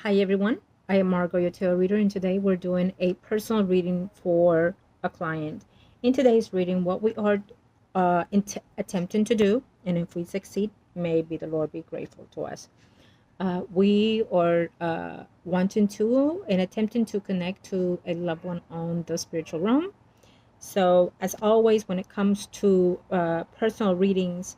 Hi everyone, I am Margot, your tarot reader, and today we're doing a personal reading for a client. In today's reading, what we are attempting to do, and if we succeed, maybe the Lord be grateful to us. We are wanting to and attempting to connect to a loved one on the spiritual realm. So, as always, when it comes to personal readings,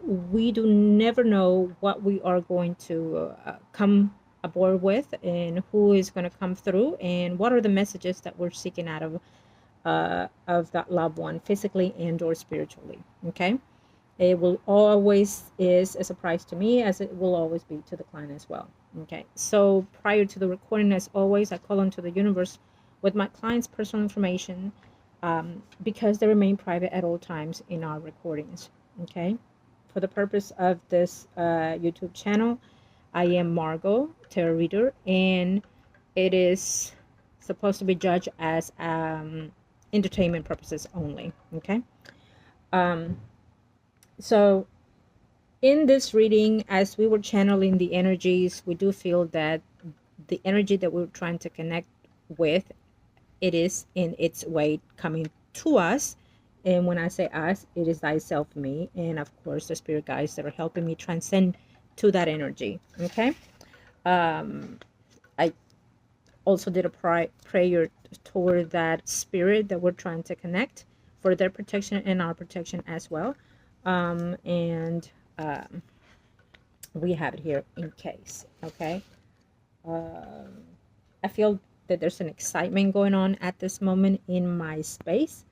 we do never know what we are going to come aboard with and who is going to come through and what are the messages that we're seeking out of that loved one, physically and or spiritually. Okay, it will always is a surprise to me, as it will always be to the client as well. Okay, so prior to the recording, as always, I call onto the universe with my client's personal information, because they remain private at all times in our recordings. Okay, for the purpose of this YouTube channel, I am Margot, tarot reader, and it is supposed to be judged as entertainment purposes only. Okay, um, so in this reading, as we were channeling the energies, we do feel that the energy that we're trying to connect with, it is in its way coming to us. And when I say us, it is thyself, me, and of course the spirit guides that are helping me transcend to that energy. Okay, I also did a prayer toward that spirit that we're trying to connect, for their protection and our protection as well. And we have it here in case. Okay, I feel that there's an excitement going on at this moment in my space.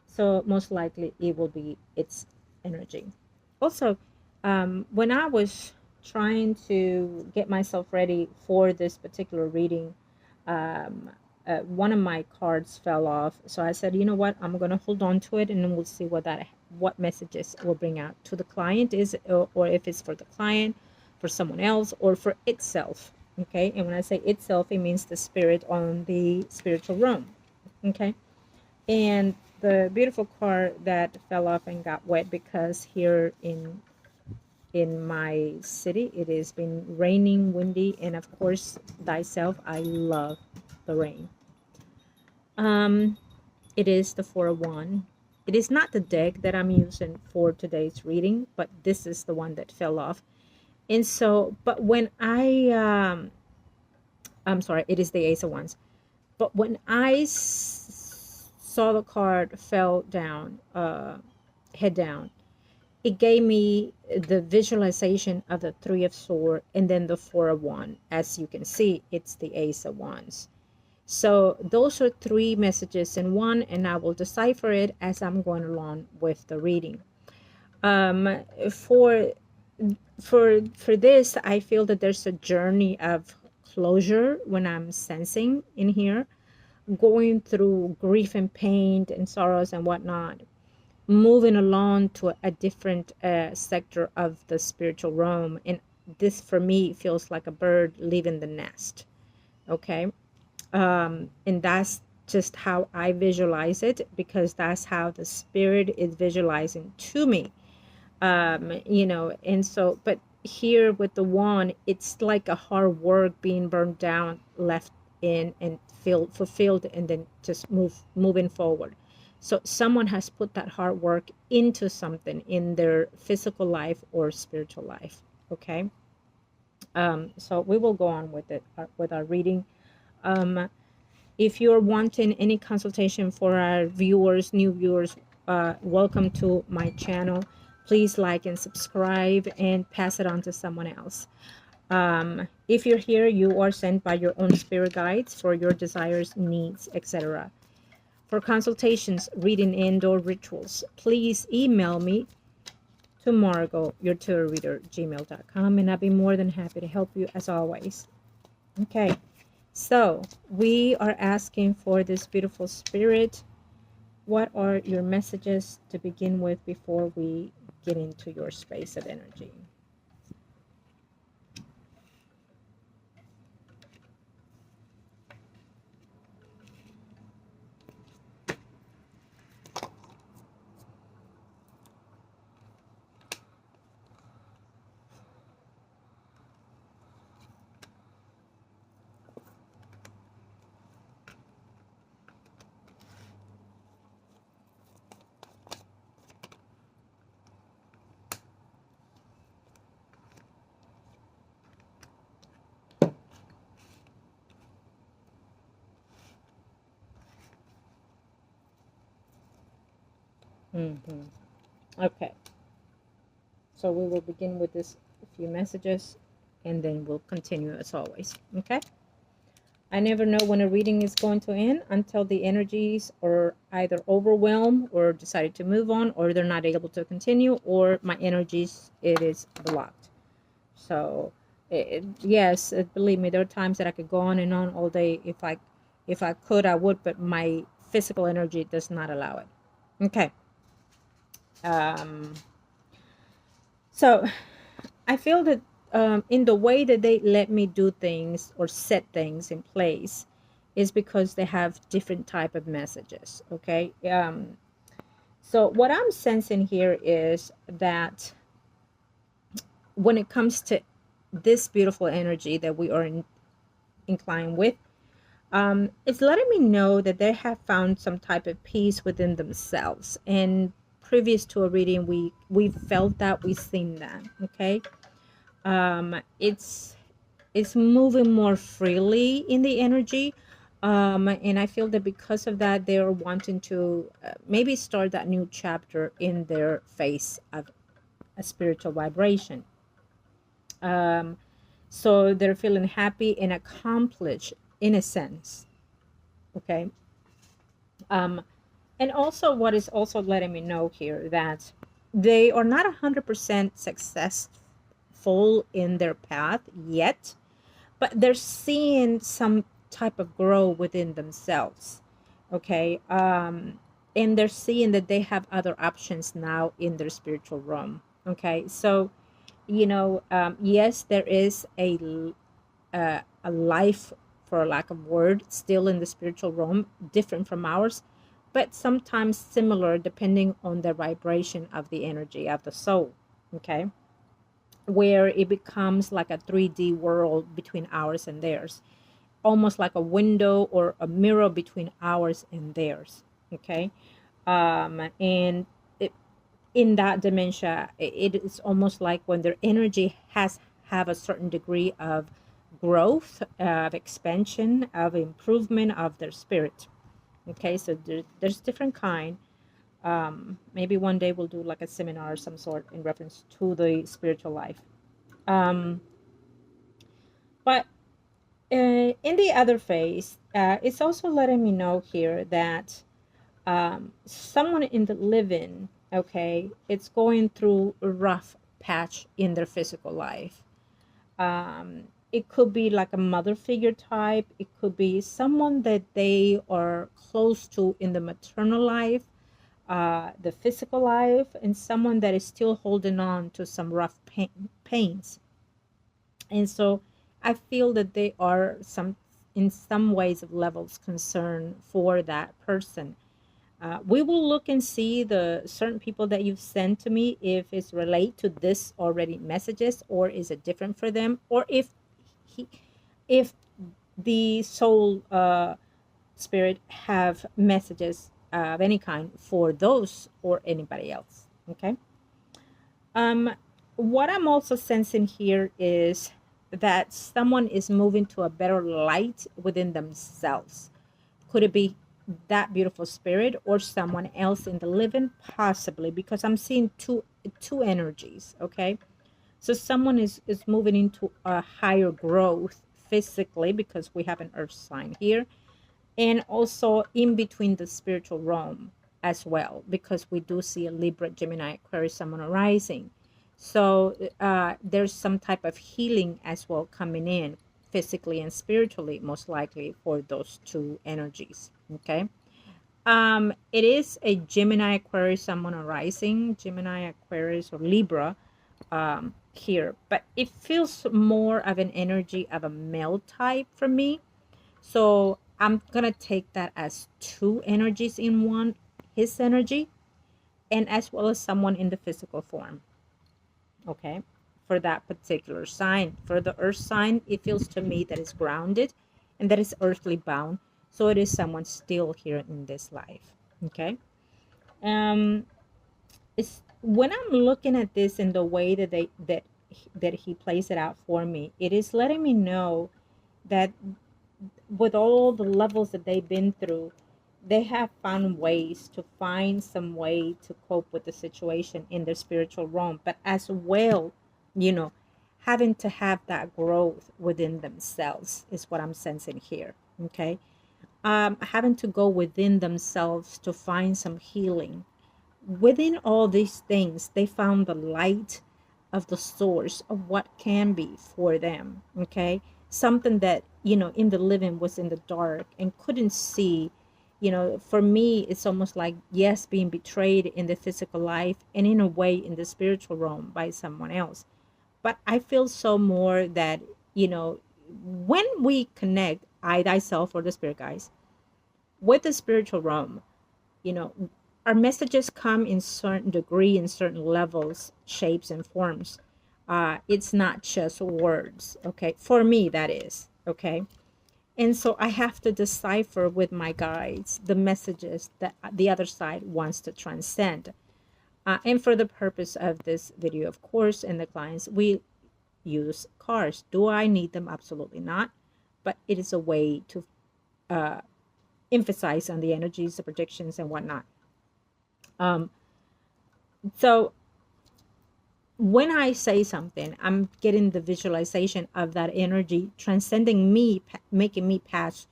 So most likely it will be its energy. Also, when I was trying to get myself ready for this particular reading, um, one of my cards fell off. So I said, you know what, I'm going to hold on to it, and then we'll see what messages will bring out to the client, is or if it's for the client, for someone else, or for itself. Okay, and when I say itself, it means the spirit on the spiritual realm. Okay, and the beautiful card that fell off and got wet, because here in my city it has been raining, windy, and of course thyself, I love the rain. um it is the 4 of Wands. It is not the deck that I'm using for today's reading, but this is the one that fell off. And so, but when I'm sorry, it is the Ace of Wands. But when saw the card fell down, head down, it gave me the visualization of the Three of Swords and then the Four of Wands. As you can see, it's the Ace of Wands. So those are three messages in one, and I will decipher it as I'm going along with the reading. Um, for for this, I feel that there's a journey of closure when I'm sensing in here, going through grief and pain and sorrows and whatnot, moving along to a different sector of the spiritual realm. And this for me feels like a bird leaving the nest. Okay, and that's just how I visualize it, because that's how the spirit is visualizing to me. And so, but here with the wand, it's like a hard work being burned down, left in and fulfilled, and then just moving forward. So someone has put that hard work into something in their physical life or spiritual life. Okay, so we will go on with it, with our reading. um, if you're wanting any consultation for our viewers, new viewers, welcome to my channel. Please like and subscribe and pass it on to someone else. If you're here, you are sent by your own spirit guides for your desires, needs, etc. For consultations, reading, and/or rituals, please email me to Margot, your tarot reader, gmail.com, and I'll be more than happy to help you as always. Okay. So we are asking for this beautiful spirit. What are your messages to begin with before we get into your space of energy? Mm-hmm. Okay, so we will begin with this few messages, and then we'll continue as always. Okay. I never know when a reading is going to end until the energies are either overwhelmed or decided to move on, or they're not able to continue, or my energies, it is blocked. So yes, believe me, there are times that I could go on and on all day. If I could, I would, but my physical energy does not allow it. Okay. um so I feel that in the way that they let me do things or set things in place is because they have different type of messages. Okay. So what I'm sensing here is that when it comes to this beautiful energy that we are inclined with, it's letting me know that they have found some type of peace within themselves. And previous to a reading, we felt that, we seen that. Okay. It's moving more freely in the energy. And I feel that because of that, they're wanting to maybe start that new chapter in their phase of a spiritual vibration. um, so they're feeling happy and accomplished in a sense. Okay. um, and also what is also letting me know here that they are not 100% successful in their path yet, but they're seeing some type of growth within themselves. Okay. And they're seeing that they have other options now in their spiritual realm. Okay. So yes, there is a life, for lack of word, still in the spiritual realm, different from ours, but sometimes similar depending on the vibration of the energy of the soul. Okay. Where it becomes like a 3D world between ours and theirs, almost like a window or a mirror between ours and theirs. Okay. And in that dementia, it is almost like when their energy has have a certain degree of growth, of expansion, of improvement of their spirit. Okay. So there's different kind. Maybe one day we'll do like a seminar of some sort in reference to the spiritual life. um, but in the other phase, it's also letting me know here that someone in the living, okay, it's going through a rough patch in their physical life. It could be like a mother figure type. It could be someone that they are close to in the maternal life, the physical life, and someone that is still holding on to some rough pains. And so I feel that they are some in some ways of levels concern for that person. We will look and see the certain people that you've sent to me, if it's relate to this already messages, or is it different for them, or he if the soul spirit have messages of any kind for those or anybody else. Okay. um what I'm also sensing here is that someone is moving to a better light within themselves. Could it be that beautiful spirit or someone else in the living? Possibly, because I'm seeing two energies. Okay. So someone is moving into a higher growth physically, because we have an earth sign here, and also in between the spiritual realm as well, because we do see a Libra, Gemini, Aquarius, someone arising. So there's some type of healing as well coming in, physically and spiritually, most likely for those two energies. Okay. It is a Gemini, Aquarius, someone arising, Gemini, Aquarius, or Libra here, but it feels more of an energy of a male type for me. So I'm gonna take that as two energies in one, his energy, and as well as someone in the physical form. Okay. For that particular sign. For the earth sign, it feels to me that it's grounded and that it's earthly bound. So it is someone still here in this life. Okay. Um it's when I'm looking at this in the way that that he plays it out for me, it is letting me know that with all the levels that they've been through, they have found ways to find some way to cope with the situation in their spiritual realm, but as well, you know, having to have that growth within themselves is what I'm sensing here. Okay. Having to go within themselves to find some healing. Within all these things, they found the light of the source of what can be for them. Okay. Something that, in the living was in the dark and couldn't see. For me, it's almost like, yes, being betrayed in the physical life and in a way in the spiritual realm by someone else. But I feel so more that, when we connect, I, thyself, or the spirit guides, with the spiritual realm, you know our messages come in certain degree, in certain levels, shapes, and forms. It's not just words. Okay, for me, that is okay. And so I have to decipher with my guides the messages that the other side wants to transcend. And for the purpose of this video, of course, and the clients, we use cards. Do I need them? Absolutely not. But it is a way to uh, emphasize on the energies, the predictions, and whatnot. Um, so when I say something, I'm getting the visualization of that energy transcending me, making me pass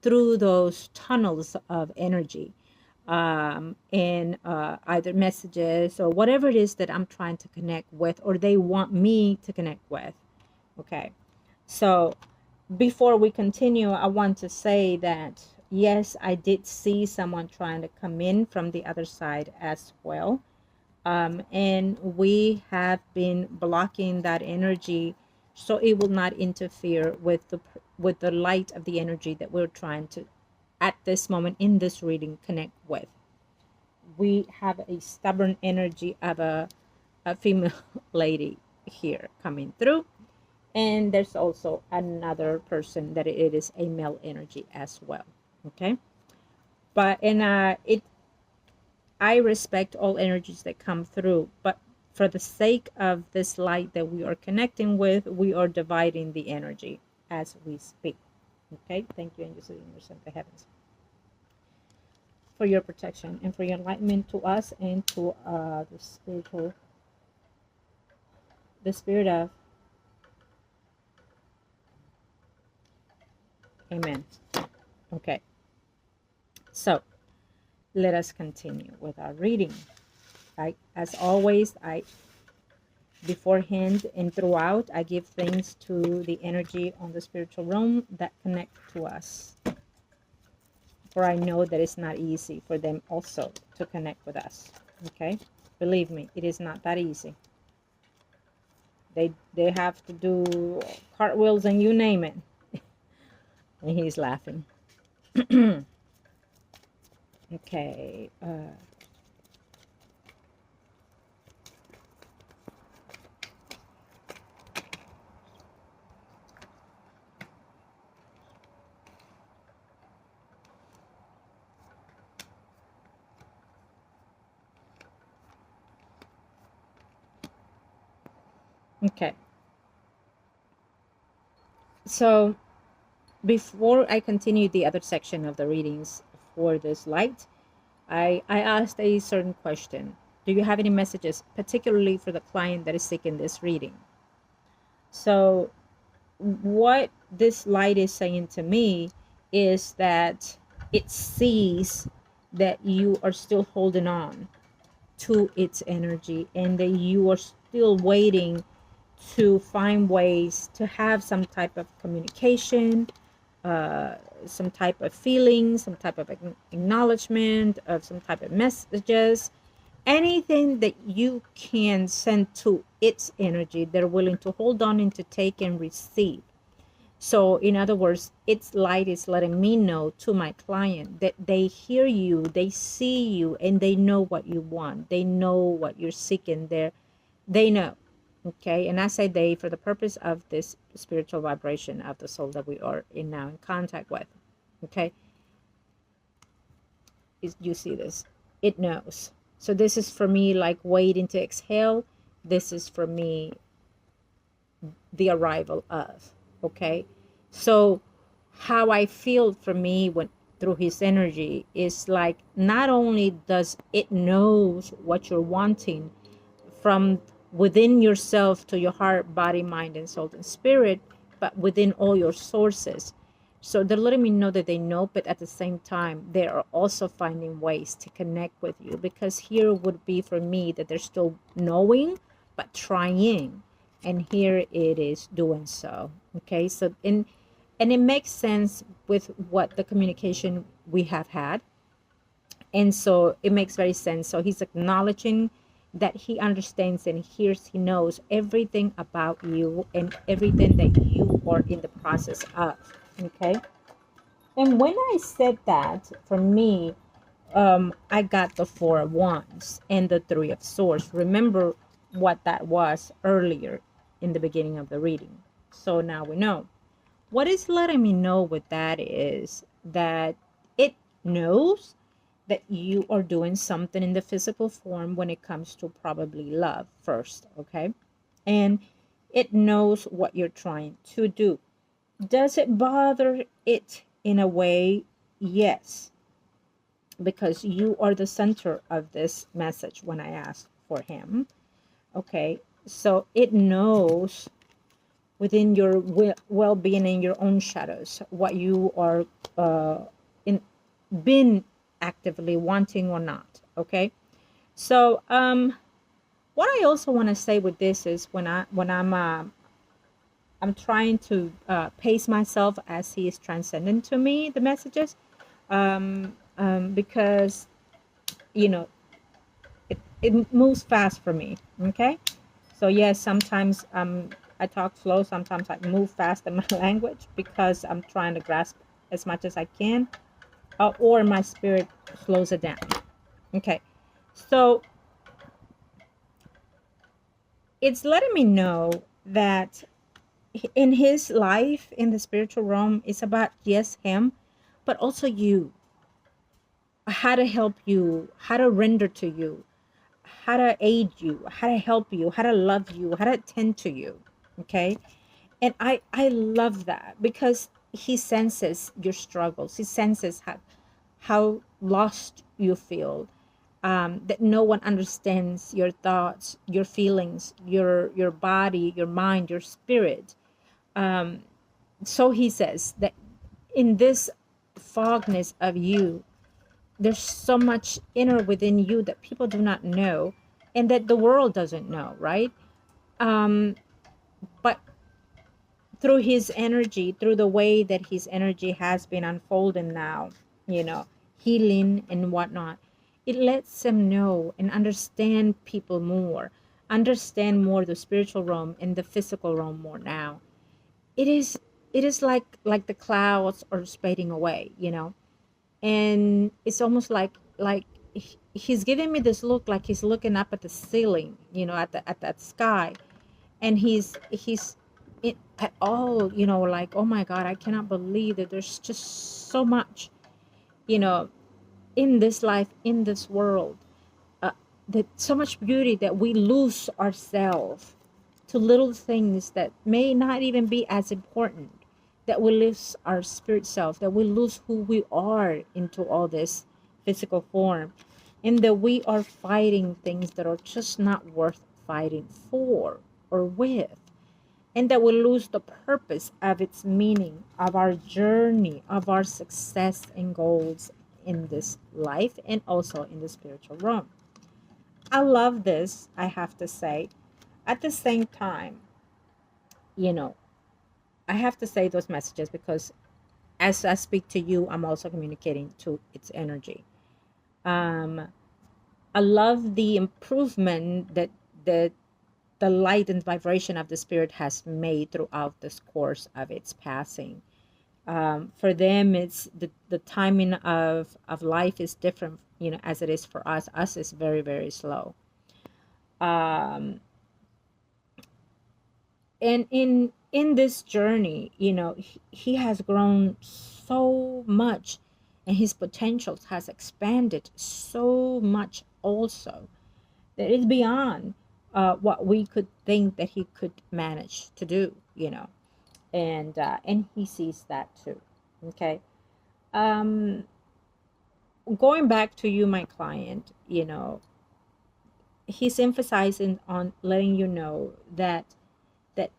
through those tunnels of energy, and either messages or whatever it is that I'm trying to connect with, or they want me to connect with. Okay. So before we continue, I want to say that yes, I did see someone trying to come in from the other side as well. And we have been blocking that energy so it will not interfere with the light of the energy that we're trying to, at this moment in this reading, connect with. We have a stubborn energy of a female lady here coming through, and there's also another person that it is a male energy as well. Okay. But and it I respect all energies that come through, but for the sake of this light that we are connecting with, we are dividing the energy as we speak. Okay, thank you, angels of the universe and the heavens, for your protection and for your enlightenment to us and to the spirit of. Amen. Okay, so let us continue with our reading. As always, beforehand and throughout, I give thanks to the energy on the spiritual realm that connect to us, for I know that it's not easy for them also to connect with us. Okay, believe me, it is not that easy. They have to do cartwheels and you name it. And he's laughing. Okay. Okay. So before I continue the other section of the readings for this light, I asked a certain question. Do you have any messages, particularly for the client that is seeking this reading? So what this light is saying to me is that it sees that you are still holding on to its energy and that you are still waiting to find ways to have some type of communication, some type of feeling, some type of acknowledgement of some type of messages, anything that you can send to its energy. They're willing to hold on and to take and receive. So in other words, its light is letting me know, to my client, that they hear you, they see you, and they know what you want. They know what you're seeking there. They know. Okay. And I say they for the purpose of this spiritual vibration of the soul that we are in now in contact with. Okay. You see this? It knows. So this is for me like waiting to exhale. This is for me the arrival of. Okay. So how I feel for me through his energy is like, not only does it knows what you're wanting from within yourself to your heart, body, mind, and soul and spirit, but within all your sources. So they're letting me know that they know, but at the same time, they are also finding ways to connect with you, because here would be for me that they're still knowing, but trying. And here it is doing so. Okay. So, and it makes sense with what the communication we have had, and so it makes very sense. So he's acknowledging that he understands and hears, he knows everything about you and everything that you are in the process of. Okay. And when I said that, for me, I got the Four of Wands and the Three of Swords. Remember what that was earlier in the beginning of the reading. So now we know. What is letting me know with that is that it knows that you are doing something in the physical form when it comes to probably love first, okay? And it knows what you're trying to do. Does it bother it in a way? Yes, because you are the center of this message when I asked for him, okay? So it knows within your well-being and your own shadows what you are in been actively wanting or not. Okay. So what I also want to say with this is I'm trying to pace myself as he is transcending to me the messages, because you know it moves fast for me. Okay. So yes, sometimes I talk slow, sometimes I move fast in my language because I'm trying to grasp as much as I can, or my spirit slows it down. Okay. So it's letting me know that in his life, in the spiritual realm, it's about, yes, him, but also you. How to help you, how to render to you, how to aid you, how to help you, how to love you, how to attend to you. Okay. And I love that because he senses your struggles. He senses how lost you feel, that no one understands your thoughts, your feelings, your body, your mind, your spirit. So he says that in this fogness of you, there's so much inner within you that people do not know and that the world doesn't know, right? But through his energy, through the way that his energy has been unfolding now, you know, healing and whatnot, it lets them know and understand people more, understand more the spiritual realm and the physical realm more now. It is like the clouds are fading away, you know, and it's almost like he's giving me this look like he's looking up at the ceiling, you know, at that sky, and he's it at all, you know, like, oh my god, I cannot believe that there's just so much, you know, in this life, in this world, uh, that so much beauty that we lose ourselves to little things that may not even be as important, that we lose our spirit self, that we lose who we are into all this physical form, and that we are fighting things that are just not worth fighting for or with, and that we lose the purpose of its meaning, of our journey, of our success and goals in this life and also in the spiritual realm. I love this, I have to say. At the same time, you know, I have to say those messages because as I speak to you, I'm also communicating to its energy. Um, I love the improvement that the light and vibration of the spirit has made throughout this course of its passing. For them, it's the timing of life is different, you know, as it is for us. Us is very, very slow. Um, and in this journey, you know, he has grown so much, and his potentials has expanded so much also, that it's beyond what we could think that he could manage to do, you know, and he sees that too. Okay. Um, Going back to you, my client, he's emphasizing on letting you know that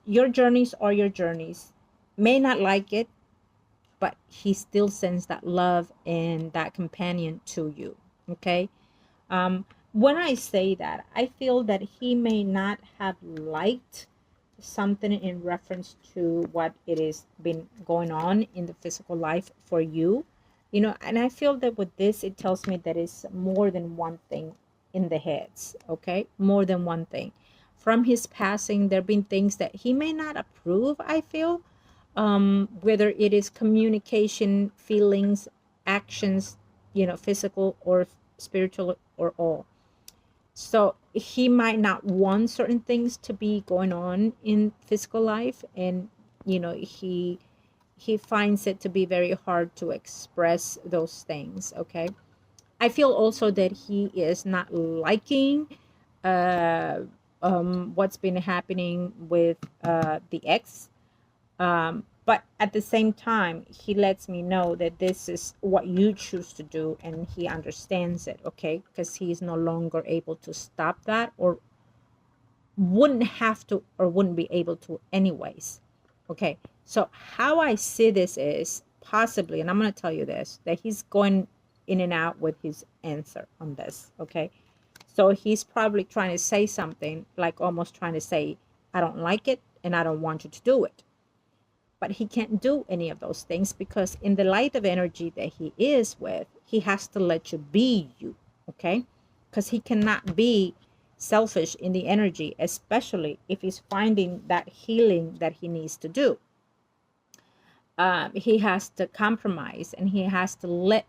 your journeys are your journeys. May not like it, but he still sends that love and that companion to you. Okay. When I say that, I feel that he may not have liked something in reference to what it is been going on in the physical life for you, and I feel that with this, it tells me that it's more than one thing in the heads. Okay, more than one thing. From his passing, there have been things that he may not approve, I feel, whether it is communication, feelings, actions, physical or spiritual or all. So he might not want certain things to be going on in physical life, and he finds it to be very hard to express those things. Okay, I feel also that he is not liking uh what's been happening with the ex, but at the same time, he lets me know that this is what you choose to do, and he understands it. Okay, because he's no longer able to stop that, or wouldn't have to, or wouldn't be able to anyways. Okay, so how I see this is possibly, and I'm going to tell you this, that he's going in and out with his answer on this. Okay, so he's probably trying to say something, like almost trying to say, I don't like it and I don't want you to do it. But he can't do any of those things, because in the light of energy that he is with, he has to let you be you. Okay, because he cannot be selfish in the energy, especially if he's finding that healing that he needs to do. He has to compromise, and he has to let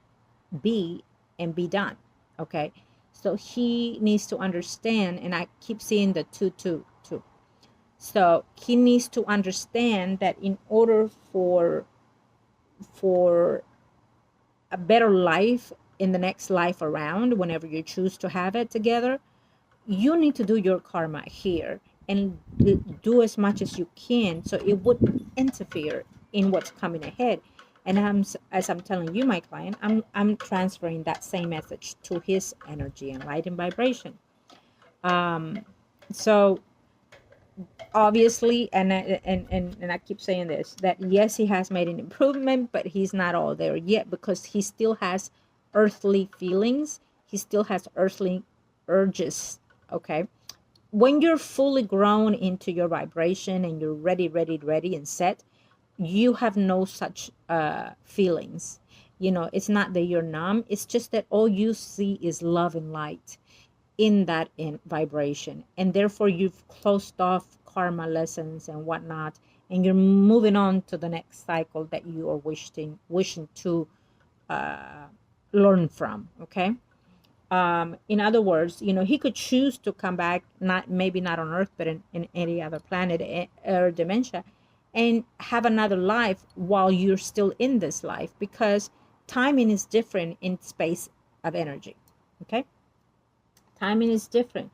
be and be done. Okay, so he needs to understand, and I keep seeing the two. So he needs to understand that in order for a better life in the next life around, whenever you choose to have it together, you need to do your karma here and do as much as you can, so it wouldn't interfere in what's coming ahead. And as I'm telling you, my client, I'm transferring that same message to his energy and light and vibration. So obviously, and I keep saying this, that yes, he has made an improvement, but he's not all there yet, because he still has earthly feelings, he still has earthly urges. Okay, when you're fully grown into your vibration and you're ready and set, you have no such feelings. It's not that you're numb, it's just that all you see is love and light in that vibration, and therefore you've closed off karma lessons and whatnot, and you're moving on to the next cycle that you are wishing to uh, learn from. Okay, in other words, he could choose to come back, not maybe not on earth, but in any other planet or dimension, and have another life while you're still in this life, because timing is different in space of energy. Okay, timing is different.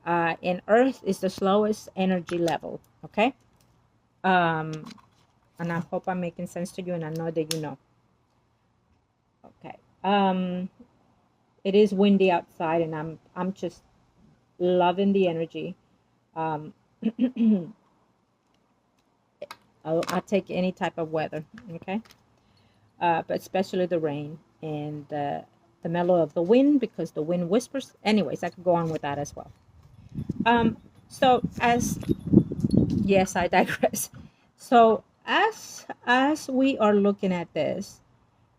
And earth is the slowest energy level. Okay, um and I hope I'm making sense to you, and I know that you know. Okay, it is windy outside, and I'm just loving the energy. um I'll take any type of weather. Okay, but especially the rain and the mellow of the wind, because the wind whispers. Anyways, I could go on with that as well. um so as Yes, I digress. So as we are looking at this,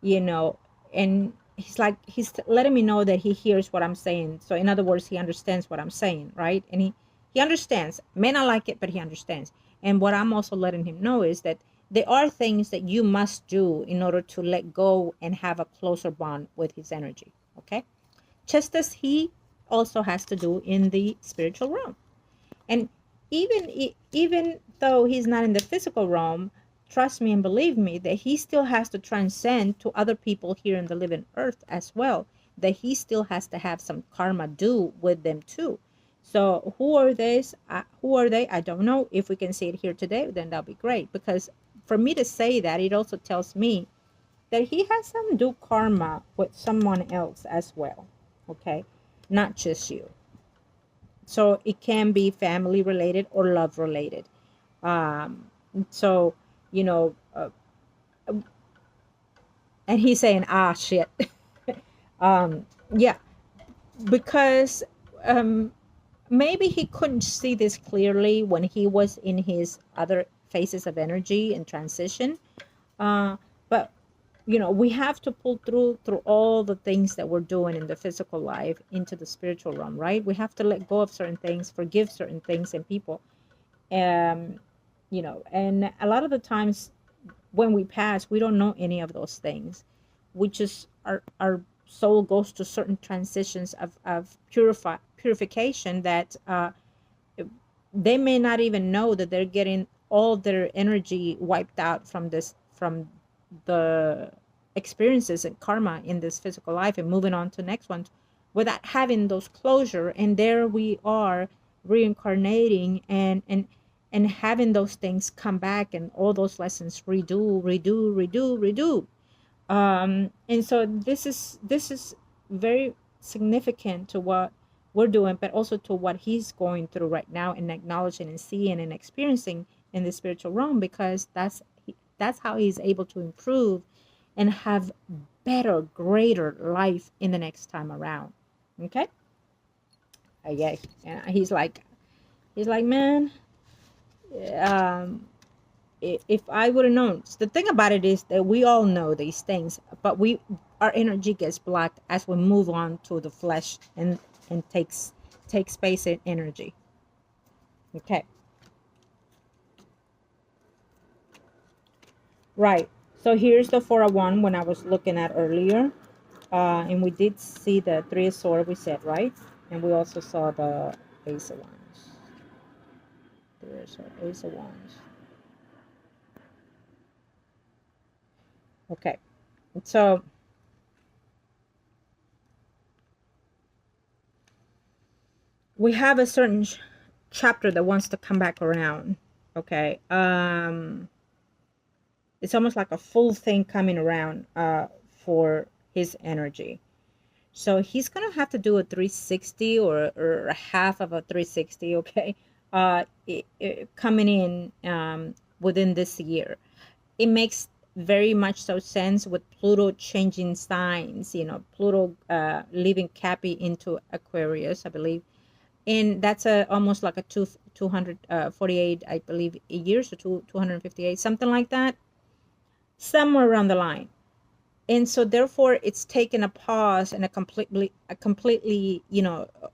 you know, and he's letting me know that he hears what I'm saying. So in other words, he understands what I'm saying, right? And he understands. May not like it, but he understands. And what I'm also letting him know is that there are things that you must do in order to let go and have a closer bond with his energy. Okay, just as he also has to do in the spiritual realm. And even though he's not in the physical realm, trust me and believe me that he still has to transcend to other people here in the living earth as well. That he still has to have some karma do with them too. So who are these? Who are they? I don't know. If we can see it here today, then that'll be great. Because for me to say that, it also tells me that he has some due karma with someone else as well. Okay, not just you. So it can be family related or love related. Um, so you know, and he's saying, ah, shit. Yeah, because um, maybe he couldn't see this clearly when he was in his other phases of energy and transition. But we have to pull through all the things that we're doing in the physical life into the spiritual realm, right? We have to let go of certain things, forgive certain things and people. um and a lot of the times when we pass, we don't know any of those things. We just our soul goes to certain transitions of purification that they may not even know that they're getting all their energy wiped out from the experiences and karma in this physical life, and moving on to the next one without having those closure. And there we are, reincarnating and having those things come back, and all those lessons redo. And so this is very significant to what we're doing, but also to what he's going through right now, and acknowledging and seeing and experiencing in the spiritual realm, because that's how he's able to improve and have better, greater life in the next time around. Okay. Yeah. And he's like, man, um if I would have known. The thing about it is that we all know these things, but our energy gets blocked as we move on to the flesh, and takes space and energy. Okay, right. So here's the 401 when I was looking at earlier, and we did see the 3 of Swords, we said, right, and we also saw the Ace of Wands. 3 of Swords, Ace of Wands. Okay, so we have a certain chapter that wants to come back around. Okay. It's almost like a full thing coming around for his energy. So he's gonna have to do a 360, or a half of a 360. Okay. Coming in within this year. It makes very much so sense with Pluto changing signs, Pluto leaving Cappy into Aquarius, I believe. And that's almost like a 248, I believe, years, or 258, something like that, somewhere around the line. And so therefore it's taken a pause and a completely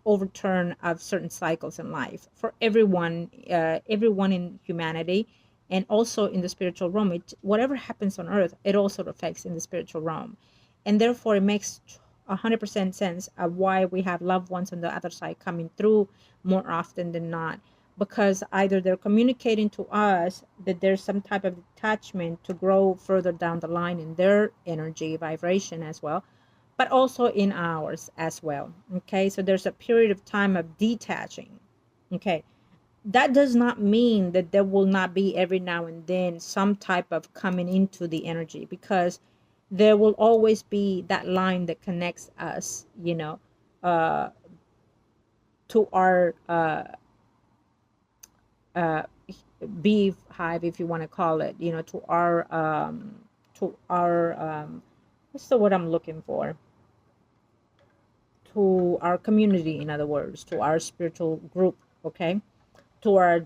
overturn of certain cycles in life for everyone in humanity, and also in the spiritual realm. Whatever happens on earth, it also affects in the spiritual realm. And therefore it makes 100% sense of why we have loved ones on the other side coming through more often than not, because either they're communicating to us that there's some type of detachment to grow further down the line in their energy vibration as well, but also in ours as well. Okay, so there's a period of time of detaching. Okay, that does not mean that there will not be every now and then some type of coming into the energy, because there will always be that line that connects us, uh, to our uh, beehive, if you want to call it, to our what's the word I'm looking for? To our community, in other words, to our spiritual group, okay, to our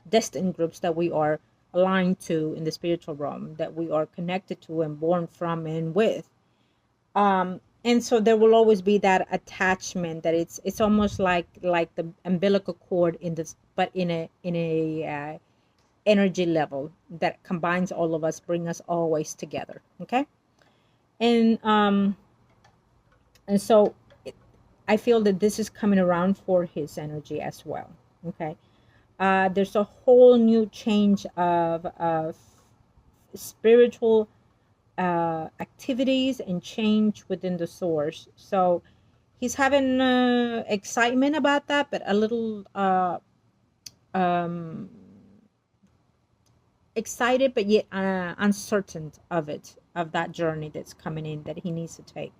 destined groups that we are aligned to in the spiritual realm, that we are connected to and born from and with. And so there will always be that attachment, that it's almost like the umbilical cord in this, but in a energy level that combines all of us, bring us always together. Okay. And um and so I feel that this is coming around for his energy as well. Okay. There's a whole new change of spiritual activities and change within the source. So he's having excitement about that, but a little um, excited, but yet uncertain of it. of that journey that's coming in that he needs to take.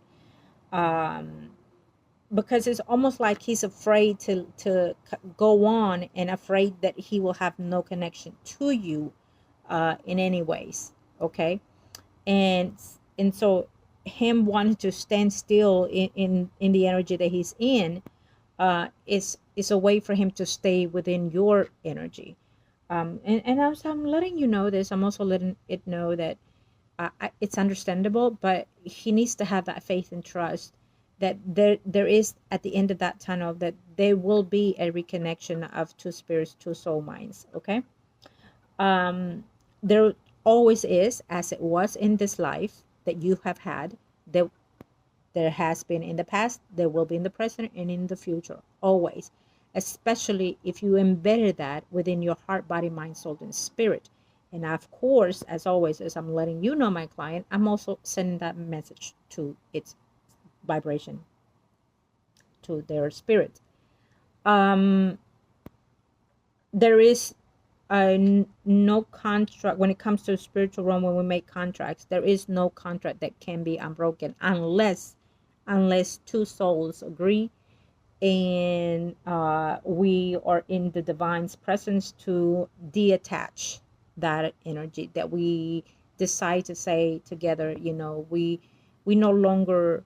um because it's almost like he's afraid to go on, and afraid that he will have no connection to you in any ways. Okay. and and so him wanting to stand still in the energy that he's in is a way for him to stay within your energy. And I'm letting you know this. I'm also letting it know that it's understandable, but he needs to have that faith and trust that there is, at the end of that tunnel, that there will be a reconnection of two spirits, two soul minds. Okay. There always is, as it was in this life that you have had, that there has been in the past, there will be in the present, and in the future, always. Especially if you embedded that within your heart, body, mind, soul, and spirit. And of course, as always, as I'm letting you know, my client, I'm also sending that message to its vibration, to their spirit. Um, there is no contract when it comes to spiritual realm. When we make contracts, there is no contract that can be unbroken unless two souls agree, and we are in the divine's presence to detach that energy, that we decide to say together, we no longer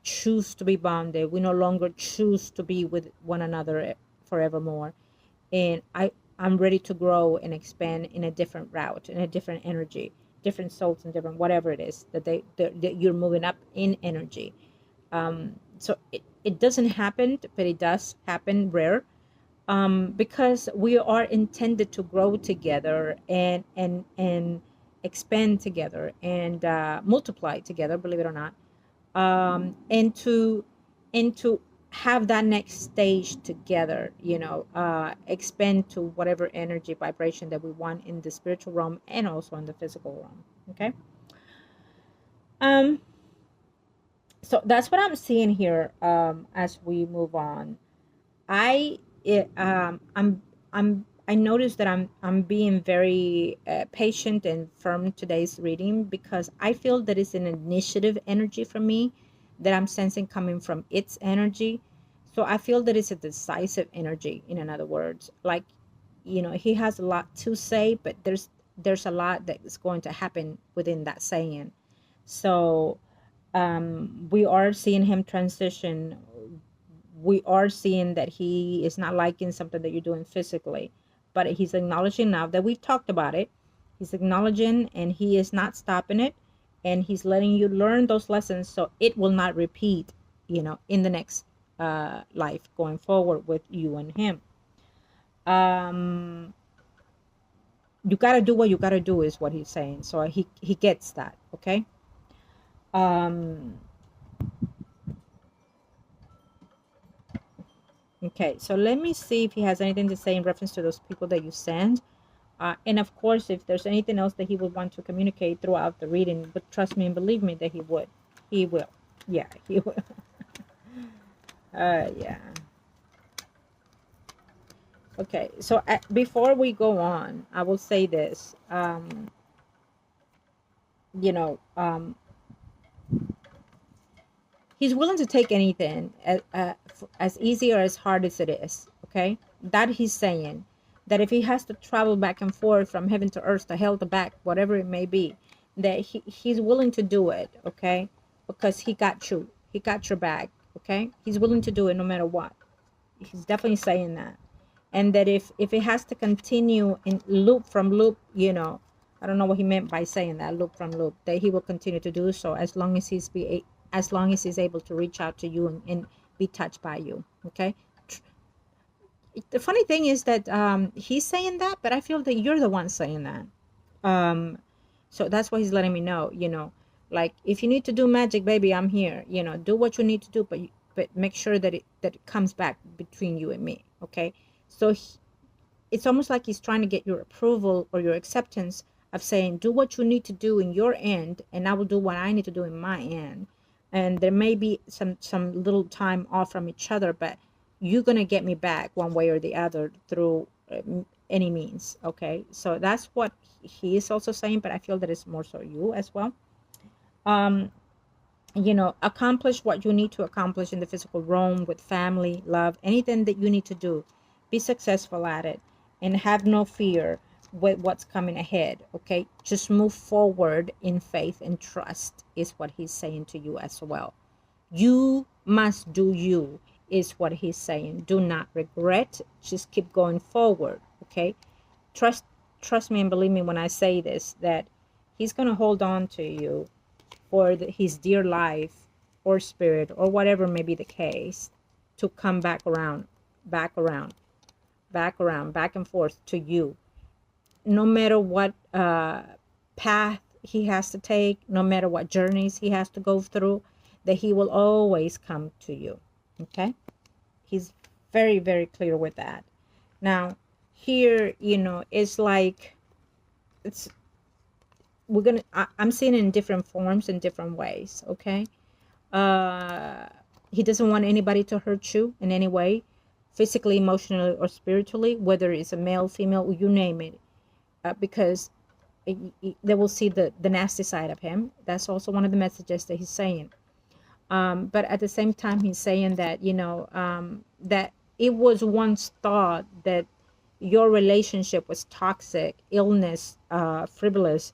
choose to be bonded, we no longer choose to be with one another forevermore. And I'm ready to grow and expand in a different route, in a different energy, different souls, and different whatever it is that you're moving up in energy. So it doesn't happen, but it does happen rare, because we are intended to grow together and expand together and multiply together, believe it or not, and to have that next stage together, expand to whatever energy vibration that we want in the spiritual realm and also in the physical realm. Okay. um so that's what I'm seeing here. As we move on, I noticed that I'm being very patient and firm today's reading, because I feel that it's an initiative energy for me that I'm sensing coming from its energy. So I feel that it's a decisive energy, in other words. Like, he has a lot to say, but there's a lot that is going to happen within that saying. So we are seeing him transition. We are seeing that he is not liking something that you're doing physically, but he's acknowledging, now that we've talked about it, he's acknowledging, and he is not stopping it, and he's letting you learn those lessons so it will not repeat, in the next life going forward with you and him. um you got to do what you got to do, is what he's saying. So he gets that. Okay. um okay, so let me see if he has anything to say in reference to those people that you send. And of course, if there's anything else that he would want to communicate throughout the reading, but trust me and believe me that he would. He will. Yeah, he will. Yeah. Okay, so before we go on, I will say this. You know, he's willing to take anything as easy or as hard as it is. Okay, that he's saying that if he has to travel back and forth from heaven to earth, to hell to back, whatever it may be, that he's willing to do it. Okay, because he got you. He got your back. Okay, he's willing to do it no matter what. He's definitely saying that. And that if it has to continue in loop from loop, I don't know what he meant by saying that, loop from loop, that he will continue to do so as long as as long as he's able to reach out to you and be touched by you. Okay. The funny thing is that he's saying that, but I feel that you're the one saying that. um so that's why he's letting me know, like, if you need to do magic, baby, I'm here. Do what you need to do, but make sure that it comes back between you and me. Okay. So it's almost like he's trying to get your approval or your acceptance of saying, do what you need to do in your end, and I will do what I need to do in my end. And there may be some little time off from each other, but you're going to get me back one way or the other through any means. Okay. So that's what he is also saying, but I feel that it's more so you as well. Um, you know, accomplish what you need to accomplish in the physical realm with family, love, anything that you need to do. Be successful at it and have no fear with what's coming ahead. Okay, just move forward in faith and trust, is what he's saying to you as well. You must do you, is what he's saying. Do not regret, just keep going forward. Okay, trust trust me and believe me when I say this, that he's going to hold on to you for his dear life or spirit or whatever may be the case, to come back around, back around, back around, back and forth to you, no matter what path he has to take, no matter what journeys he has to go through, that he will always come to you. Okay, he's very, very clear with that. Now here, you know, it's like, it's, I'm seeing it in different forms, in different ways. Okay, uh he doesn't want anybody to hurt you in any way, physically, emotionally, or spiritually, whether it's a male, female, you name it, because they will see the nasty side of him. That's also one of the messages that he's saying. But at the same time, he's saying that, you know, that it was once thought that your relationship was toxic, illness, frivolous,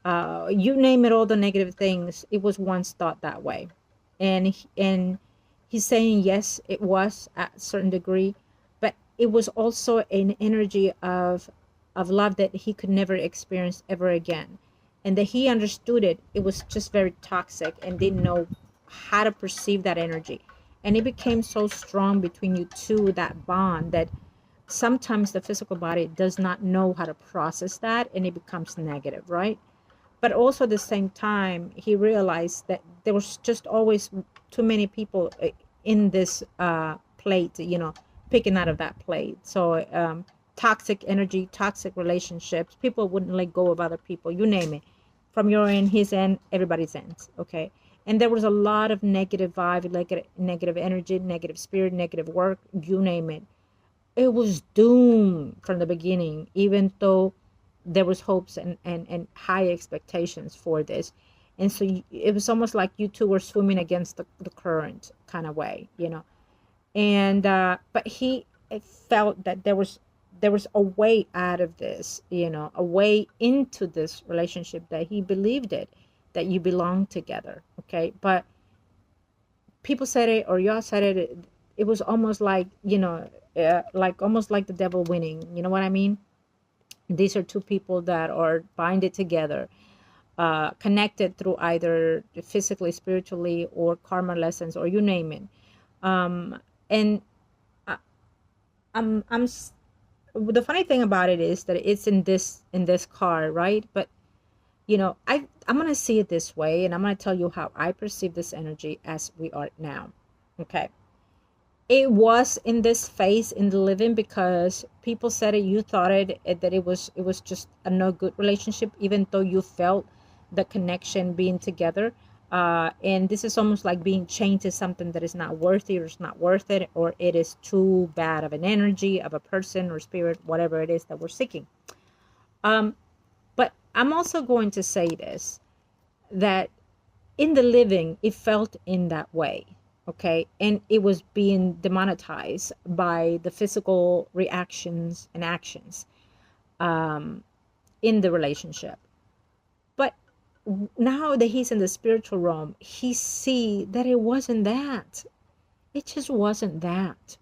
you name it, all the negative things. It was once thought that way, and he's saying yes, it was at a certain degree, but it was also an energy of love that he could never experience ever again, and that he understood it. It was just very toxic and didn't know how to perceive that energy, and it became so strong between you two, that bond, that sometimes the physical body does not know how to process that, and it becomes negative, right? But also at the same time, he realized that there was just always too many people in this plate, you know, picking out of that plate. So toxic energy, toxic relationships, people wouldn't let go of other people, you name it, from your end, his end, everybody's ends. Okay, and there was a lot of negative vibe, like negative energy, negative spirit, negative work, you name it. It was doomed from the beginning, even though there was hopes and high expectations for this. And so it was almost like you two were swimming against the current kind of way, you know. And but he felt that there was a way out of this, you know, a way into this relationship, that he believed it, that you belong together. Okay, but people said it, or y'all said it, it was almost like, you know, like almost like the devil winning, you know what I mean? These are two people that are binded together, connected through either physically, spiritually, or karma lessons, or you name it. And I, I'm the funny thing about it is that it's in this car, right? But you know, I'm gonna see it this way, and I'm gonna tell you how I perceive this energy as we are now. Okay, it was in this phase in the living, because people said it, you thought that it was just a no good relationship, even though you felt the connection being together. And this is almost like being chained to something that is not worthy, or is not worth it, or it is too bad of an energy of a person or spirit, whatever it is that we're seeking. But I'm also going to say this, that in the living, it felt in that way. Okay, and it was being demonetized by the physical reactions and actions um, in the relationship. But now that he's in the spiritual realm, he see that it wasn't that. It just wasn't that.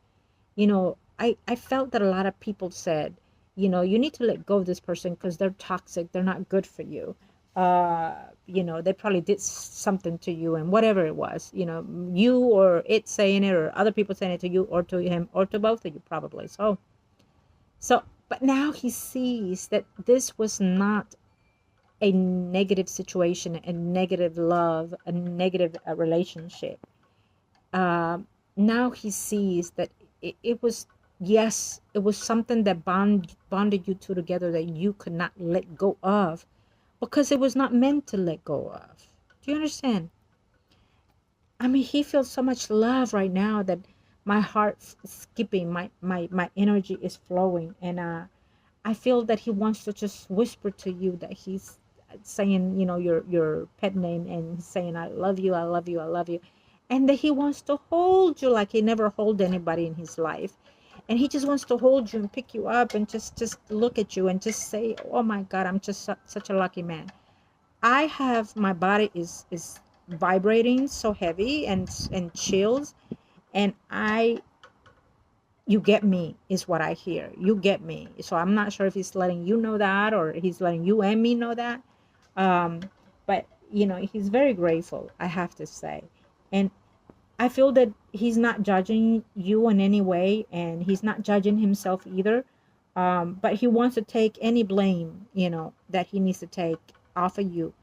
You know, I felt that a lot of people said, you know, you need to let go of this person because they're toxic, they're not good for you. You know, they probably did something to you, and whatever it was, you know, you or it saying it, or other people saying it to you, or to him, or to both of you, probably. So but now he sees that this was not a negative situation, a negative love, a negative relationship. Now he sees that it was, yes, it was something that bonded you two together, that you could not let go of, because it was not meant to let go of. Do you understand? I mean, he feels so much love right now that my heart's skipping, my energy is flowing, and I feel that he wants to just whisper to you that saying, you know, your pet name, and saying, I love you, I love you, I love you. And that he wants to hold you like he never hold anybody in his life. And he just wants to hold you and pick you up and just look at you and just say, oh my God, I'm just such a lucky man. I have, my body is vibrating so heavy and chills. And you get me is what I hear. You get me. So I'm not sure if he's letting you know that, or he's letting you and me know that. Um, but you know, he's very grateful, I have to say. And I feel that he's not judging you in any way, and he's not judging himself either. But he wants to take any blame, you know, that he needs to take off of you.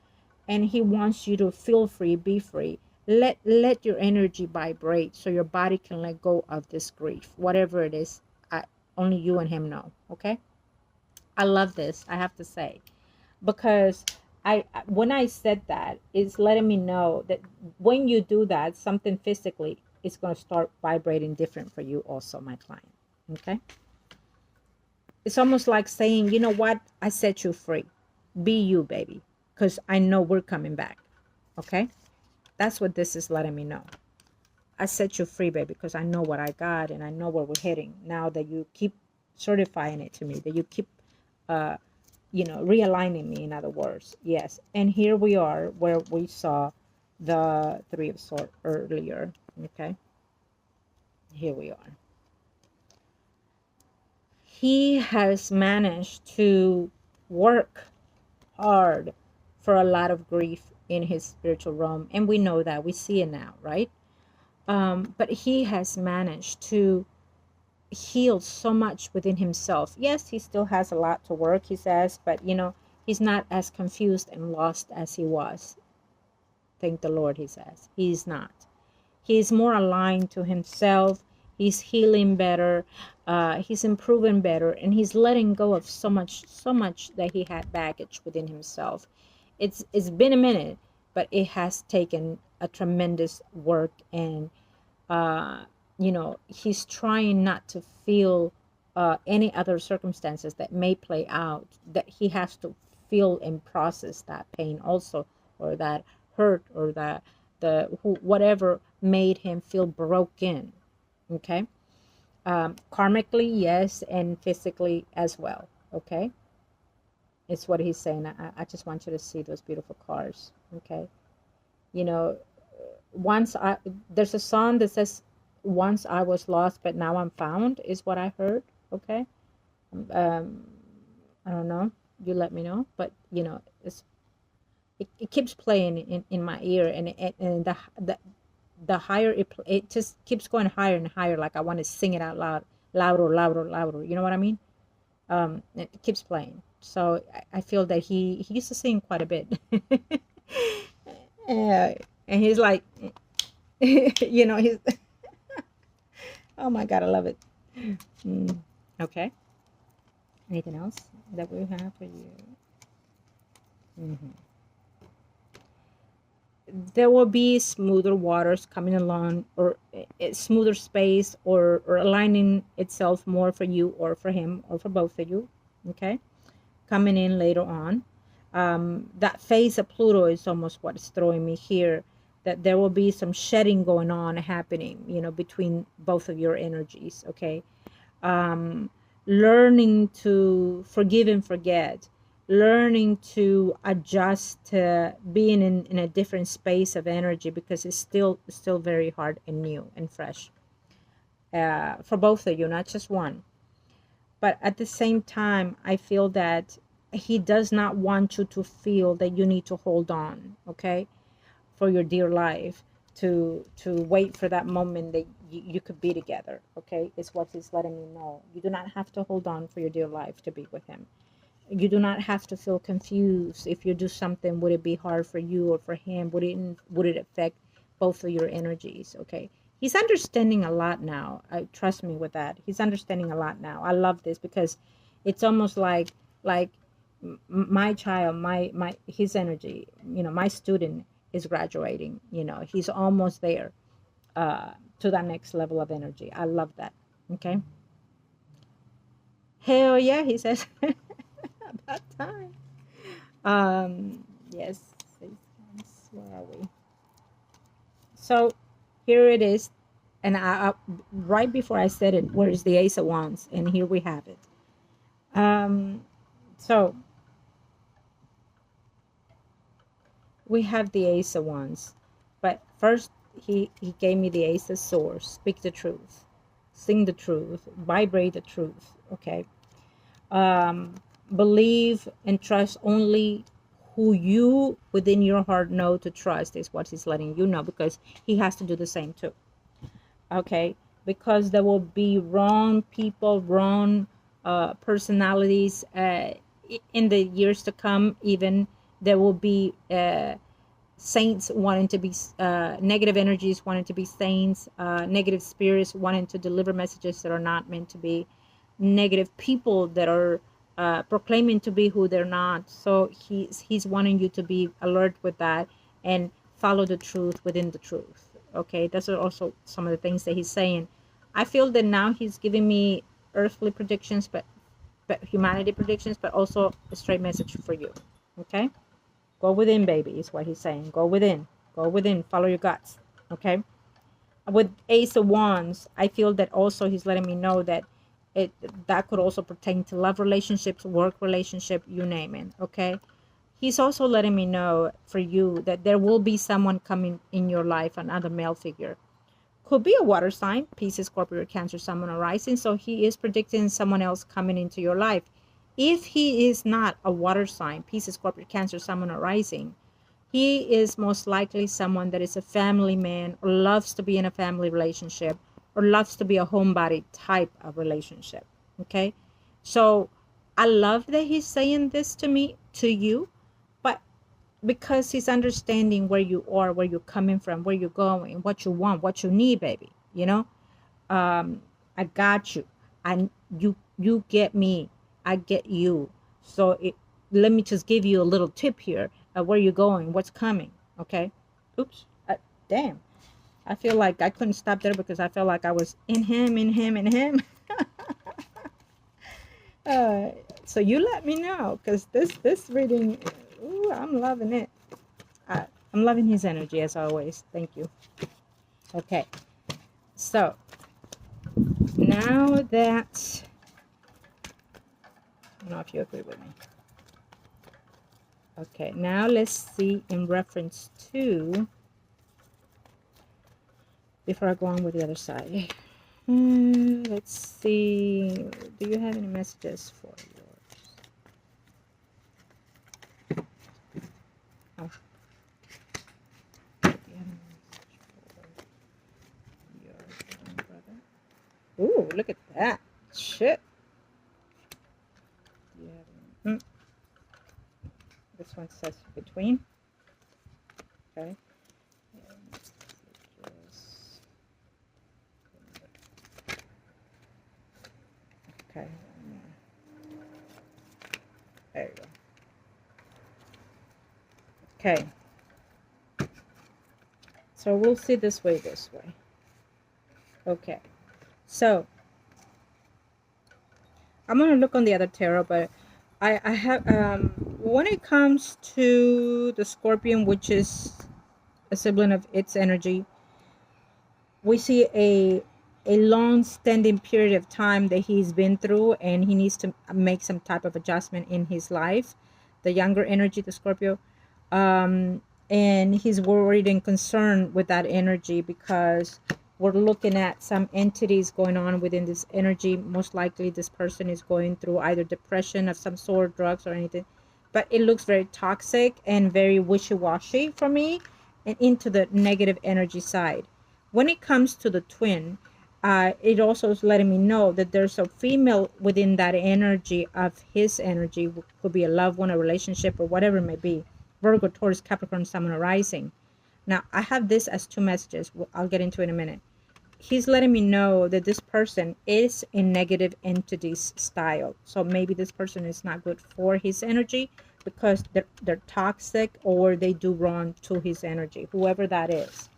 And he wants you to feel free, be free. Let your energy vibrate so your body can let go of this grief, whatever it is. Only you and him know. Okay. I love this, I have to say, because when I said that, it's letting me know that when you do that, something physically is going to start vibrating different for you also, my client. Okay. It's almost like saying, you know what, I set you free. Be you, baby, because I know we're coming back. Okay. That's what this is letting me know. I set you free, baby, because I know what I got and I know where we're heading. Now that you keep certifying it to me, that you keep, you know, realigning me, in other words. Yes. And here we are where we saw the Three of Swords earlier. Okay. Here we are. He has managed to work hard for a lot of grief in his spiritual realm. And we know that. We see it now, right? But he has managed to heal so much within himself. Yes, he still has a lot to work, he says, but you know, he's not as confused and lost as he was. Thank the Lord, he says. He's not. He's more aligned to himself. He's healing better. He's improving better, and he's letting go of so much that he had baggage within himself. It's been a minute, but it has taken a tremendous work. And you know, he's trying not to feel any other circumstances that may play out, that he has to feel and process that pain also, or that hurt, or that whatever made him feel broken. Okay. Karmically, yes, and physically as well. Okay. It's what he's saying. I just want you to see those beautiful cars. Okay. You know, there's a song that says, once I was lost, but now I'm found, is what I heard. Okay. I don't know. You let me know. But, you know, it keeps playing in my ear, and the higher it just keeps going higher and higher. Like I want to sing it out loud, louder, louder, louder. You know what I mean? It keeps playing. So I feel that he used to sing quite a bit. Yeah, and he's like, you know, he's, oh my God, I love it. Okay. Anything else that we have for you? There will be smoother waters coming along, or smoother space, or aligning itself more for you or for him or for both of you. Okay. Coming in later on. That phase of Pluto is almost what is throwing me here, that there will be some shedding going on happening, you know, between both of your energies. Okay. Learning to forgive and forget, learning to adjust to being in a different space of energy, because it's still very hard and new and fresh for both of you, not just one. But at the same time, I feel that he does not want you to feel that you need to hold on, okay, for your dear life, to wait for that moment that you could be together. Okay, is what he's letting me know. You do not have to hold on for your dear life to be with him. You do not have to feel confused. If you do something, would it be hard for you or for him? Would it affect both of your energies? Okay, he's understanding a lot now. Trust me with that. He's understanding a lot now. I love this, because it's almost like my child, my his energy, you know, my student is graduating, you know, he's almost there to that next level of energy. I love that. Okay. Hell yeah, he says. About time. Yes. Where are we? So here it is. And right before I said it, where is the Ace of Wands? And here we have it. So we have the Ace of Wands. But first, he gave me the Ace of Swords. Speak the truth. Sing the truth. Vibrate the truth. Okay. um, Believe and trust only who you within your heart know to trust is what he's letting you know, because he has to do the same too. Okay, because there will be wrong people, wrong personalities in the years to come. Even there will be saints wanting to be negative energies wanting to be saints, negative spirits wanting to deliver messages that are not meant to be, negative people that are proclaiming to be who they're not. So he's wanting you to be alert with that and follow the truth within the truth. Okay, that's also some of the things that he's saying. I feel that now he's giving me earthly predictions, but humanity predictions, but also a straight message for you. Okay, go within, baby, is what he's saying. Go within. Go within. Follow your guts. Okay. With Ace of Wands, I feel that also he's letting me know that it that could also pertain to love relationships, work relationship, you name it. Okay. He's also letting me know for you that there will be someone coming in your life, another male figure. Could be a water sign, Pisces, Scorpio, Cancer, Sun, or Rising. So he is predicting someone else coming into your life. If he is not a water sign, Pisces, Scorpio, Cancer, Sun, or Rising, he is most likely someone that is a family man or loves to be in a family relationship or loves to be a homebody type of relationship. Okay. So I love that he's saying this to me, to you, but because he's understanding where you are, where you're coming from, where you're going, what you want, what you need, baby. You know, I got you. You get me. I get you. So let me just give you a little tip here of where you're going, what's coming. Okay. Oops. Damn. I feel like I couldn't stop there because I felt like I was in him, in him, in him. uh, so you let me know, because this reading, ooh, I'm loving it. I'm loving his energy as always. Thank you. Okay. So now that, I don't know if you agree with me. Okay, now let's see in reference to, before I go on with the other side. Let's see. Do you have any messages for yours? Oh. Do you have any message for your brother? Ooh, look at that. Shit. Do you have any? This one says between. Okay. Okay. There you go. Okay. So we'll see this way. Okay. So I'm going to look on the other tarot, but I have, when it comes to the Scorpion, which is a sibling of its energy, we see a long-standing period of time that he's been through, and he needs to make some type of adjustment in his life. The younger energy, the Scorpio, and he's worried and concerned with that energy because we're looking at some entities going on within this energy. Most likely this person is going through either depression of some sort, drugs, or anything, but it looks very toxic and very wishy-washy for me, and into the negative energy side. When it comes to the twin, it also is letting me know that there's a female within that energy of his energy. Could be a loved one, a relationship, or whatever it may be. Virgo, Taurus, Capricorn, Sun, or Rising. Now, I have this as two messages. I'll get into it in a minute. He's letting me know that this person is a negative entities style. So maybe this person is not good for his energy because they're toxic, or they do wrong to his energy. Whoever that is,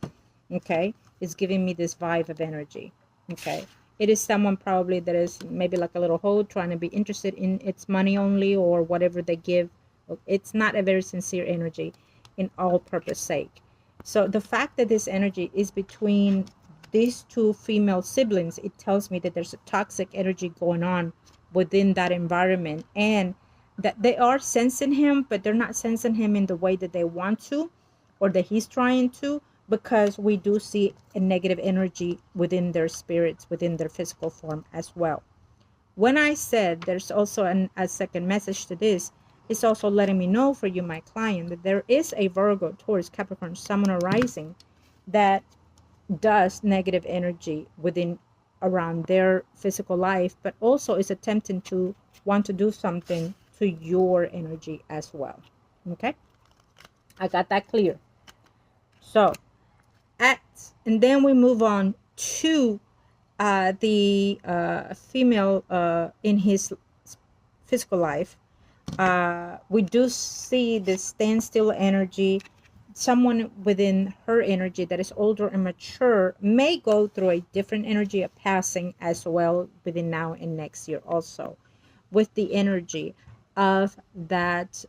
okay, is giving me this vibe of energy. Okay. It is someone probably that is maybe like a little hoe trying to be interested in its money only, or whatever they give It's not a very sincere energy in all purpose sake. So the fact that this energy is between these two female siblings, it tells me that there's a toxic energy going on within that environment, and that they are sensing him, but they're not sensing him in the way that they want to, or that he's trying to, because we do see a negative energy within their spirits, within their physical form as well. When I said there's also a second message to this, it's also letting me know for you, my client, that there is a Virgo, Taurus, Capricorn, Sun, or Rising that does negative energy within around their physical life, but also is attempting to want to do something to your energy as well. Okay, I got that clear. So and then we move on to the female in his physical life. We do see this standstill energy. Someone within her energy that is older and mature may go through a different energy of passing as well within now and next year, also with the energy of that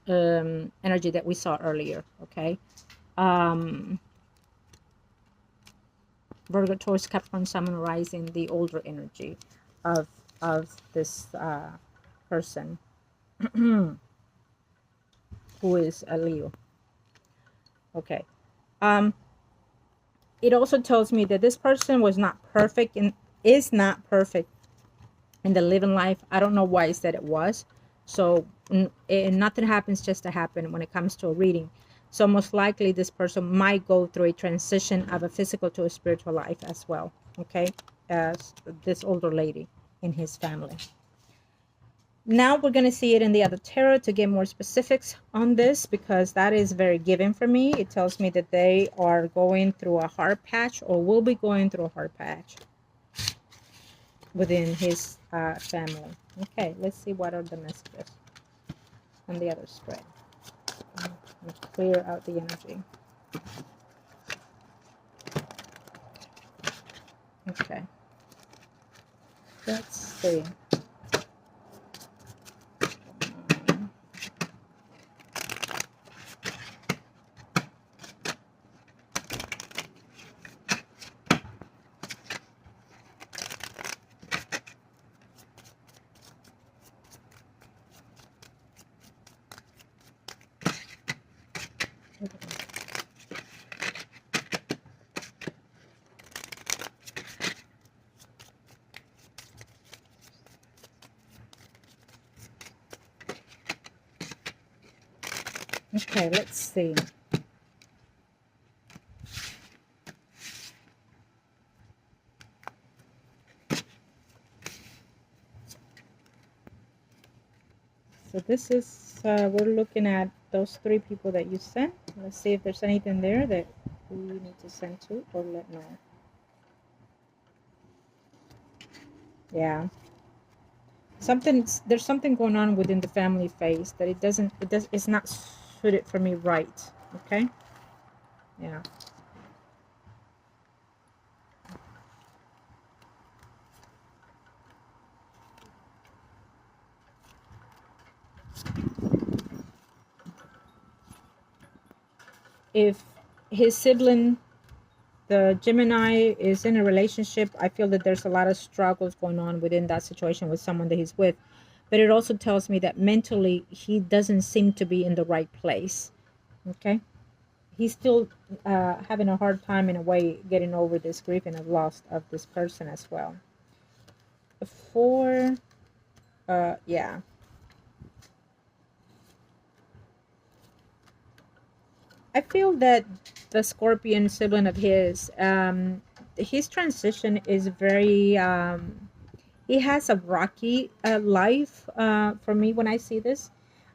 energy that we saw earlier. Okay, Virgo, Taurus, Capricorn, Sun, Rising, the older energy of this person who is a Leo. Okay, it also tells me that this person was not perfect and is not perfect in the living life. I don't know why I said it was. So nothing happens just to happen when it comes to a reading. So most likely this person might go through a transition of a physical to a spiritual life as well. Okay, as this older lady in his family. Now we're going to see it in the other tarot to get more specifics on this, because that is very given for me. It tells me that they are going through a hard patch, or will be going through a hard patch within his family. Okay, let's see what are the messages on the other spread. Let's clear out the energy. Okay, let's see. Okay, let's see. So this is, we're looking at those three people that you sent. Let's see if there's anything there that we need to send to or let know. Yeah. There's something going on within the family phase that it's not suited for me right. Okay. Yeah. If his sibling, the Gemini, is in a relationship, I feel that there's a lot of struggles going on within that situation with someone that he's with. But it also tells me that mentally he doesn't seem to be in the right place. Okay, he's still having a hard time in a way getting over this grief and loss of this person as well. Yeah. I feel that the Scorpion sibling of his transition is very, he has a rocky life for me when I see this.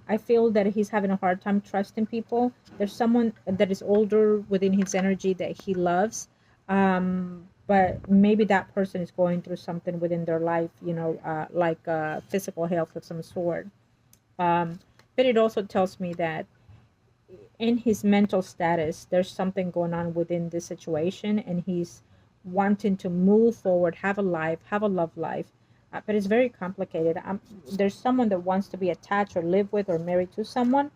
I feel that he's having a hard time trusting people. There's someone that is older within his energy that he loves, but maybe that person is going through something within their life, like physical health of some sort. But it also tells me that in his mental status, there's something going on within this situation, and he's wanting to move forward, have a life, have a love life, But it's very complicated. There's someone that wants to be attached or live with or married to someone,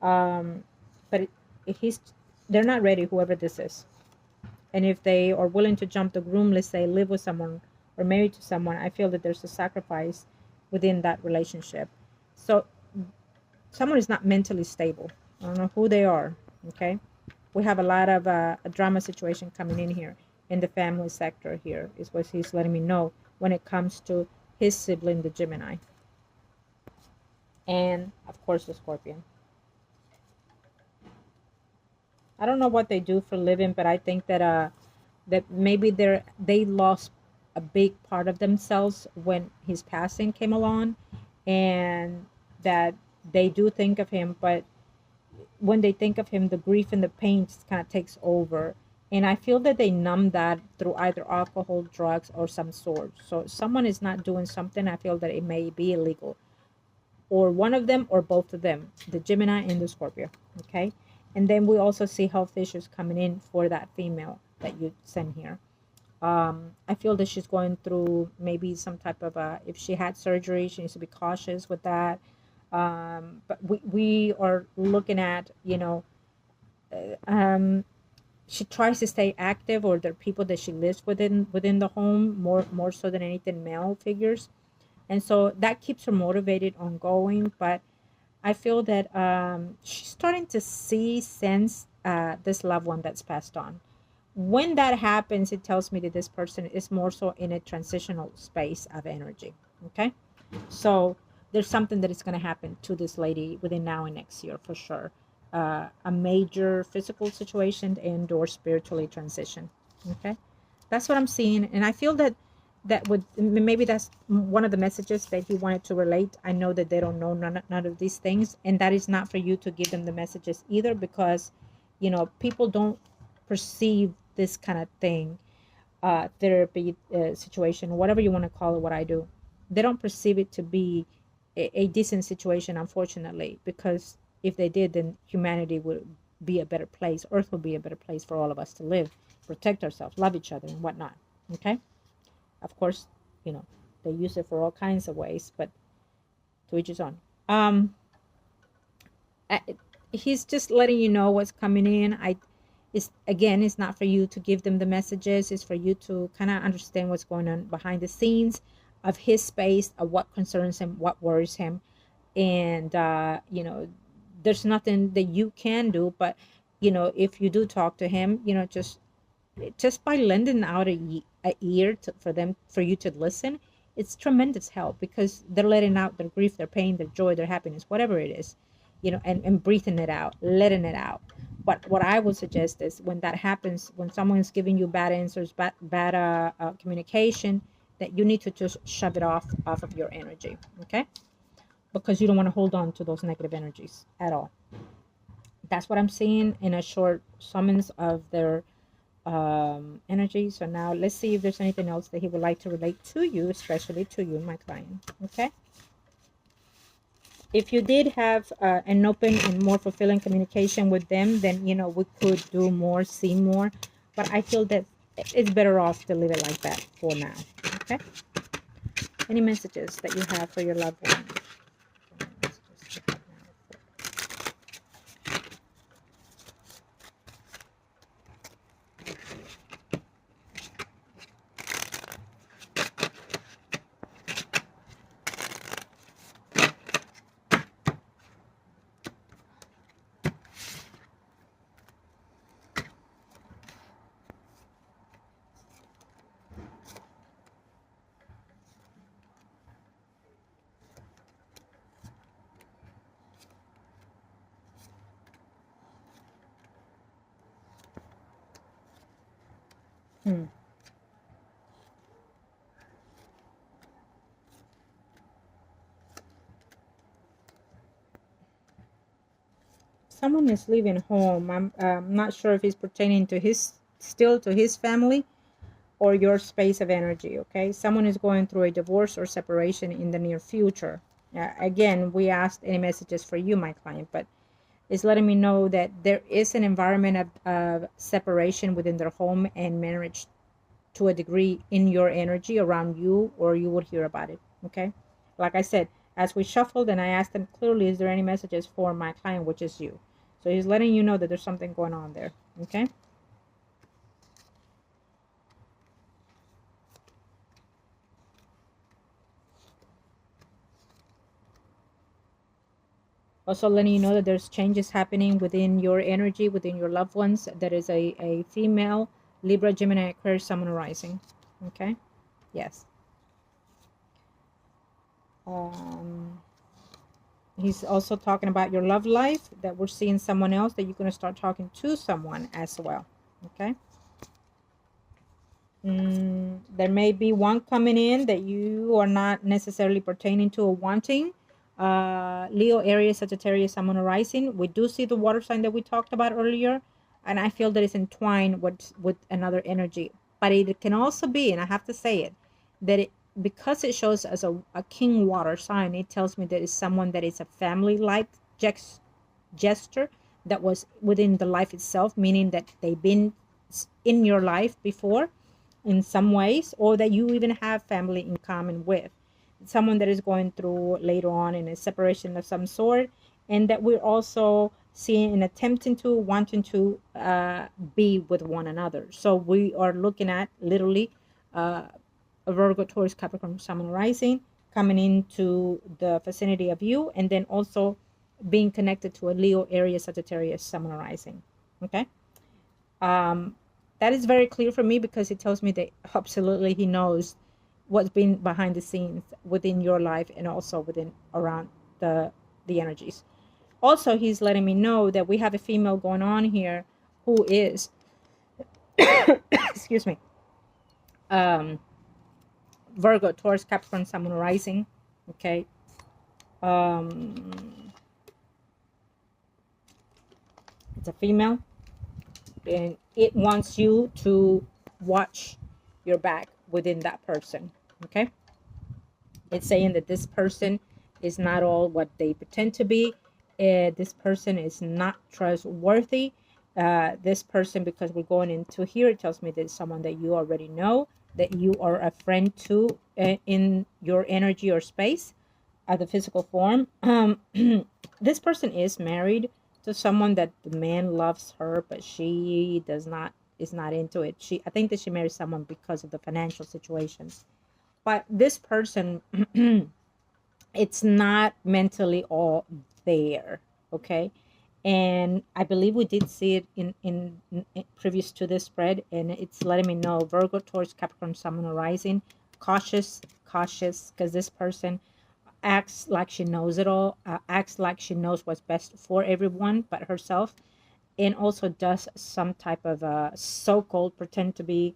um, but he's they're not ready, whoever this is. And if they are willing to jump the groom, let's say live with someone or married to someone, I feel that there's a sacrifice within that relationship. So someone is not mentally stable. I don't know who they are. Okay, we have a lot of a drama situation coming in here in the family sector. Here is what he's letting me know when it comes to his sibling, the Gemini, and of course the Scorpion. I don't know what they do for a living, but I think that maybe they lost a big part of themselves when his passing came along, and that they do think of him, but when they think of him, the grief and the pain just kind of takes over. And I feel that they numb that through either alcohol, drugs, or some sort. So if someone is not doing something, I feel that it may be illegal, or one of them or both of them, the Gemini and the Scorpio. Okay. And then we also see health issues coming in for that female that you send here. I feel that she's going through maybe some type of if she had surgery, she needs to be cautious with that. But we are looking at, she tries to stay active, or there are people that she lives within the home more so than anything, male figures, and so that keeps her motivated on going. But I feel that she's starting to sense this loved one that's passed on. When that happens, it tells me that this person is more so in a transitional space of energy. Okay, so there's something that is going to happen to this lady within now and next year for sure. A major physical situation and or spiritually transition. Okay, that's what I'm seeing, and I feel that would maybe that's one of the messages that he wanted to relate. I know that they don't know none of these things, and that is not for you to give them the messages either, because people don't perceive this kind of thing, therapy situation, whatever you want to call it, what I do, they don't perceive it to be a decent situation, unfortunately, because if they did, then humanity would be a better place. Earth would be a better place for all of us to live, protect ourselves, love each other, and whatnot. Okay? Of course, they use it for all kinds of ways, but to each his own. I, he's just letting you know what's coming in. It's not for you to give them the messages. It's for you to kind of understand what's going on behind the scenes of his space, of what concerns him, what worries him, and there's nothing that you can do. But if you do talk to him, just by lending out a ear for you to listen, it's tremendous help, because they're letting out their grief, their pain, their joy, their happiness, whatever it is, and breathing it out, letting it out. But what I would suggest is, when that happens, when someone's giving you bad answers, bad communication, that you need to just shove it off of your energy. Okay, because you don't want to hold on to those negative energies at all. That's what I'm seeing in a short summons of their energy. So now let's see if there's anything else that he would like to relate to you, especially to you, my client. Okay, if you did have an open and more fulfilling communication with them, then we could do more, see more, but I feel that it's better off to leave it like that for now. Okay, any messages that you have for your loved one? Hmm. Someone is leaving home. I'm not sure if it's pertaining to his family or your space of energy. Okay, someone is going through a divorce or separation in the near future. Again, we asked any messages for you, my client, but it's letting me know that there is an environment of separation within their home and marriage to a degree in your energy around you, or you would hear about it. Okay, like I said, as we shuffled and I asked him clearly, is there any messages for my client, which is you? So he's letting you know that there's something going on there. Okay. Also letting you know that there's changes happening within your energy, within your loved ones. That is a female Libra, Gemini, Aquarius, Sun, Moon, Rising. Okay. Yes. Um, he's also talking about your love life, that we're seeing someone else, that you're going to start talking to someone as well. Okay. There may be one coming in that you are not necessarily pertaining to or wanting. Leo, Aries, Sagittarius, Sun, Moon, Rising. We do see the water sign that we talked about earlier, and I feel that it's entwined with another energy. But it can also be, and I have to say it, that it, because it shows as a king water sign, it tells me that it's someone that is a family-like gesture that was within the life itself, meaning that they've been in your life before in some ways, or that you even have family in common with someone that is going through later on in a separation of some sort, and that we're also seeing and attempting to wanting to be with one another. So we are looking at literally a Virgo, Taurus, Capricorn, Sun, Moon, Rising coming into the vicinity of you, and then also being connected to a Leo, Aries, Sagittarius, Sun, Moon, Rising. Okay. That is very clear for me, because it tells me that absolutely he knows what's been behind the scenes within your life, and also within around the energies. Also, he's letting me know that we have a female going on here who is excuse me, Virgo, Taurus, Capricorn, Sun, Moon, Rising. Okay. It's a female, and it wants you to watch your back within that person. Okay. It's saying that this person is not all what they pretend to be. This person is not trustworthy. This person, because we're going into here, it tells me that it's someone that you already know, that you are a friend to in your energy or space at the physical form. This person is married to someone that the man loves her, but she does not, is not into it. I think that she married someone because of the financial situation. But this person, it's not mentally all there. Okay. And I believe we did see it in previous to this spread, and it's letting me know Virgo, Taurus, Capricorn, Sun, Moon, Rising. Cautious, because this person acts like she knows it all, acts like she knows what's best for everyone but herself, and also does some type of so-called pretend to be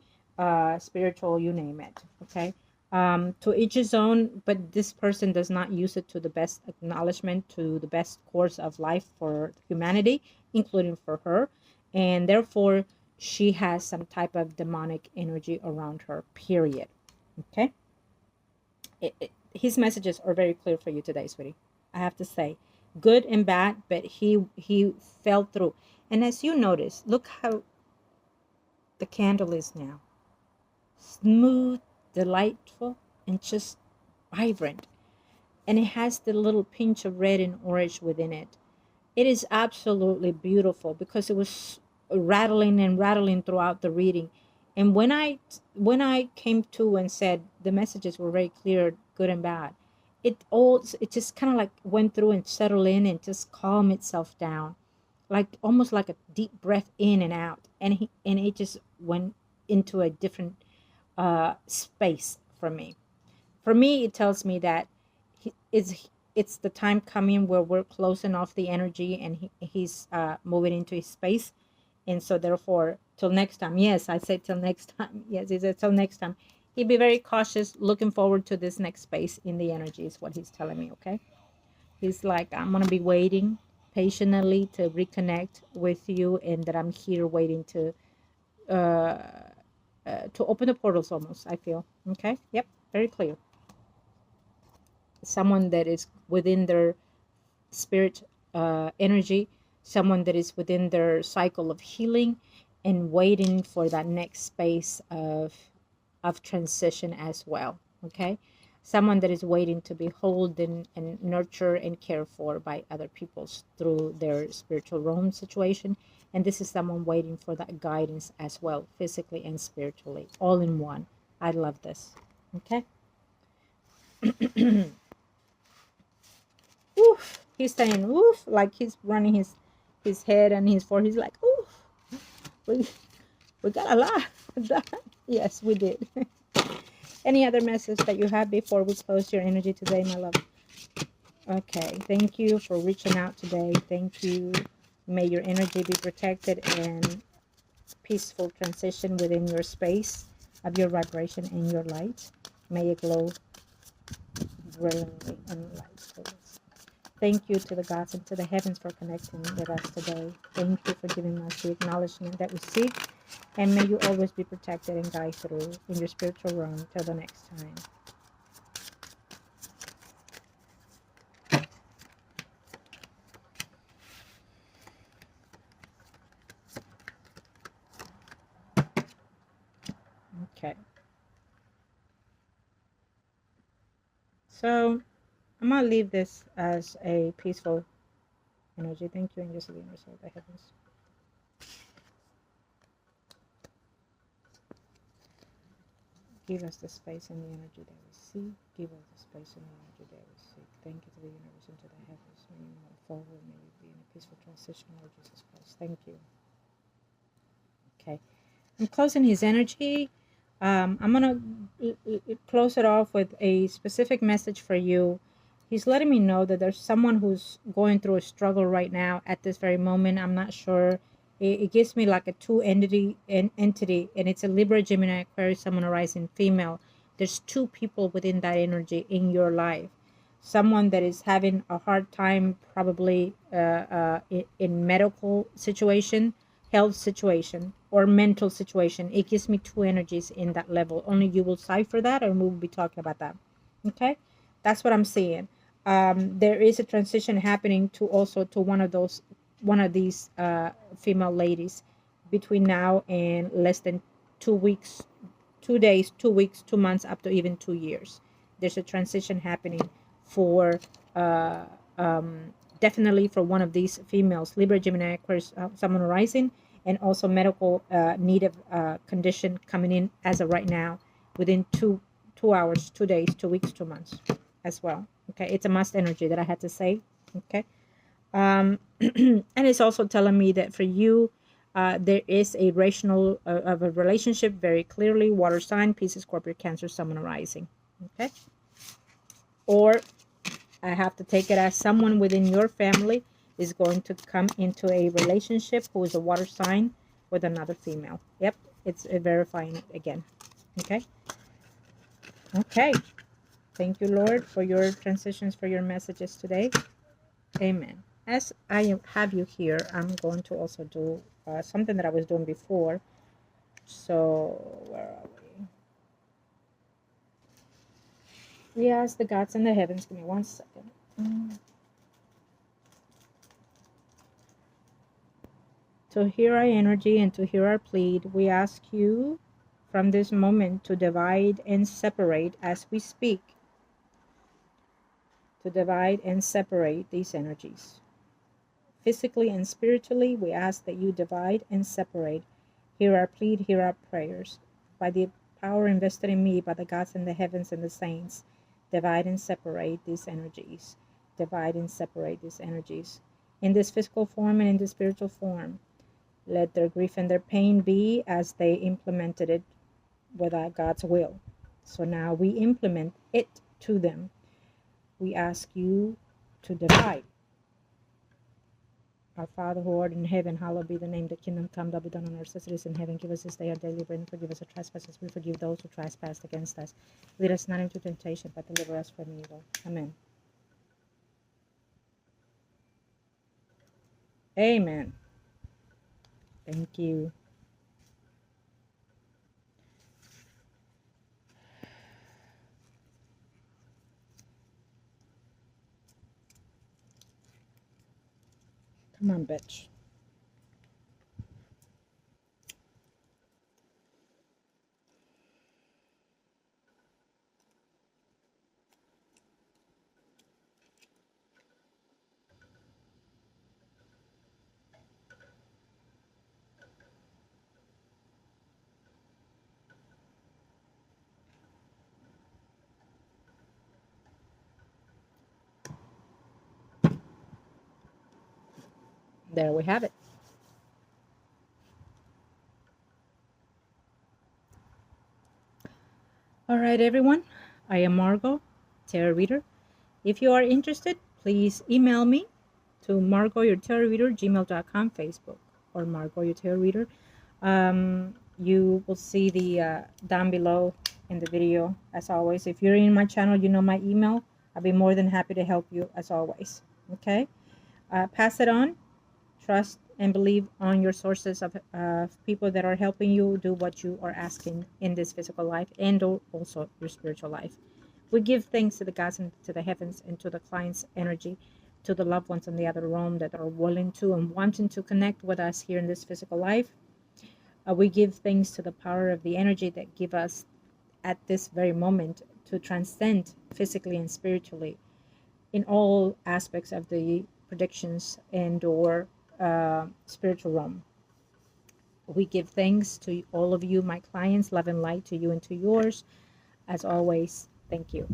spiritual, you name it. Okay. To each his own, but this person does not use it to the best acknowledgement, to the best course of life for humanity, including for her, and therefore she has some type of demonic energy around her, period. Okay. His messages are very clear for you today, sweetie. I have to say, good and bad, but he fell through. And as you notice, look how the candle is now. Smooth, delightful, and just vibrant. And it has the little pinch of red and orange within it. It is absolutely beautiful, because it was rattling and rattling throughout the reading. And when I came to and said the messages were very clear, good and bad, it just kind of like went through and settled in and just calmed itself down, like almost like a deep breath in and out, and it just went into a different space for me. For me, it tells me that it's the time coming where we're closing off the energy, and he's moving into his space. And so therefore, till next time, yes, I said till next time. Yes, he said till next time. He'd be very cautious, looking forward to this next space in the energy is what he's telling me. Okay. He's like, I'm going to be waiting patiently to reconnect with you, and that I'm here waiting to open the portals almost, I feel. Okay. Yep. Very clear. Someone that is within their spirit energy, someone that is within their cycle of healing and waiting for that next space of of transition as well. Okay, someone that is waiting to be held and nurtured and cared for by other peoples through their spiritual realm situation. And this is someone waiting for that guidance as well, physically and spiritually, all in one. I love this. Okay. Oof. He's saying oof, like he's running his head and his forehead. He's like, oof, we, we got a lot done. Yes, we did. Any other message that you have before we close your energy today, my love? Okay, thank you for reaching out today. Thank you. May your energy be protected and peaceful transition within your space of your vibration and your light. May it glow brilliantly and light. Thank you to the gods and to the heavens for connecting with us today. Thank you for giving us the acknowledgement that we seek. And may you always be protected and guided through in your spiritual realm. Till the next time. Okay. So I'm going to leave this as a peaceful energy. Thank you, angels of the universe, of the heavens. Give us the space and the energy that we seek. Give us the space and the energy that we seek. Thank you to the universe and to the heavens. May you move forward. May you be in a peaceful transition, Lord Jesus Christ. Thank you. Okay. I'm closing his energy. I'm going to close it off with a specific message for you. He's letting me know that there's someone who's going through a struggle right now at this very moment. I'm not sure. It gives me like a entity, and it's a Libra, Gemini, Aquarius, Sun, Moon, Rising, female. There's two people within that energy in your life. Someone that is having a hard time, probably in medical situation, health situation, or mental situation. It gives me two energies in that level. Only you will cipher that, and we'll be talking about that. Okay, that's what I'm seeing. There is a transition happening to also to one of these female ladies between now and less than 2 weeks, 2 days, 2 weeks, 2 months, up to even 2 years. There's a transition happening for uh, definitely for one of these females, Libra, Gemini, Aquarius, Sun, Rising, and also medical need of condition coming in as of right now within 2 hours, 2 days, 2 weeks, 2 months as well. Okay, it's a must energy that I had to say. Okay, and it's also telling me that for you, there is a rational of a relationship very clearly. Water sign, Pisces, Scorpio, Cancer, Sun, Rising. Okay, or I have to take it as someone within your family is going to come into a relationship who is a water sign with another female. Yep, it's verifying it again. Okay. Okay. Thank you, Lord, for your transitions, for your messages today. Amen. As I have you here, I'm going to also do something that I was doing before. So, where are we? We ask the gods in the heavens. Give me 1 second. To hear our energy and to hear our plead, we ask you from this moment to divide and separate as we speak. To divide and separate these energies. Physically and spiritually, we ask that you divide and separate. Hear our plead, hear our prayers. By the power invested in me by the gods in the heavens and the saints, divide and separate these energies. Divide and separate these energies. In this physical form and in the spiritual form. Let their grief and their pain be as they implemented it without God's will. So now we implement it to them. We ask you to divide. Our Father who art in heaven, hallowed be the name. The kingdom come, thy be done on earth as it is in heaven. Give us this day our daily bread, and forgive us our trespasses. We forgive those who trespass against us. Lead us not into temptation, but deliver us from evil. Amen. Amen. Thank you. Come on, bitch. there we have it. All right, everyone. I am Margot, tarot reader. If you are interested, please email me to margourtarotreader@gmail.com, Facebook, or Margot Your Tarot Reader. You will see the down below in the video, as always. If you're in my channel, you know my email. I'll be more than happy to help you, as always. Okay? Pass it on. Trust and believe on your sources of people that are helping you do what you are asking in this physical life, and also your spiritual life. We give thanks to the gods and to the heavens and to the client's energy, to the loved ones in the other realm that are willing to and wanting to connect with us here in this physical life. We give thanks to the power of the energy that give us at this very moment to transcend physically and spiritually in all aspects of the predictions and or spiritual realm. We give thanks to all of you, my clients. Love and light to you and to yours. As always, thank you.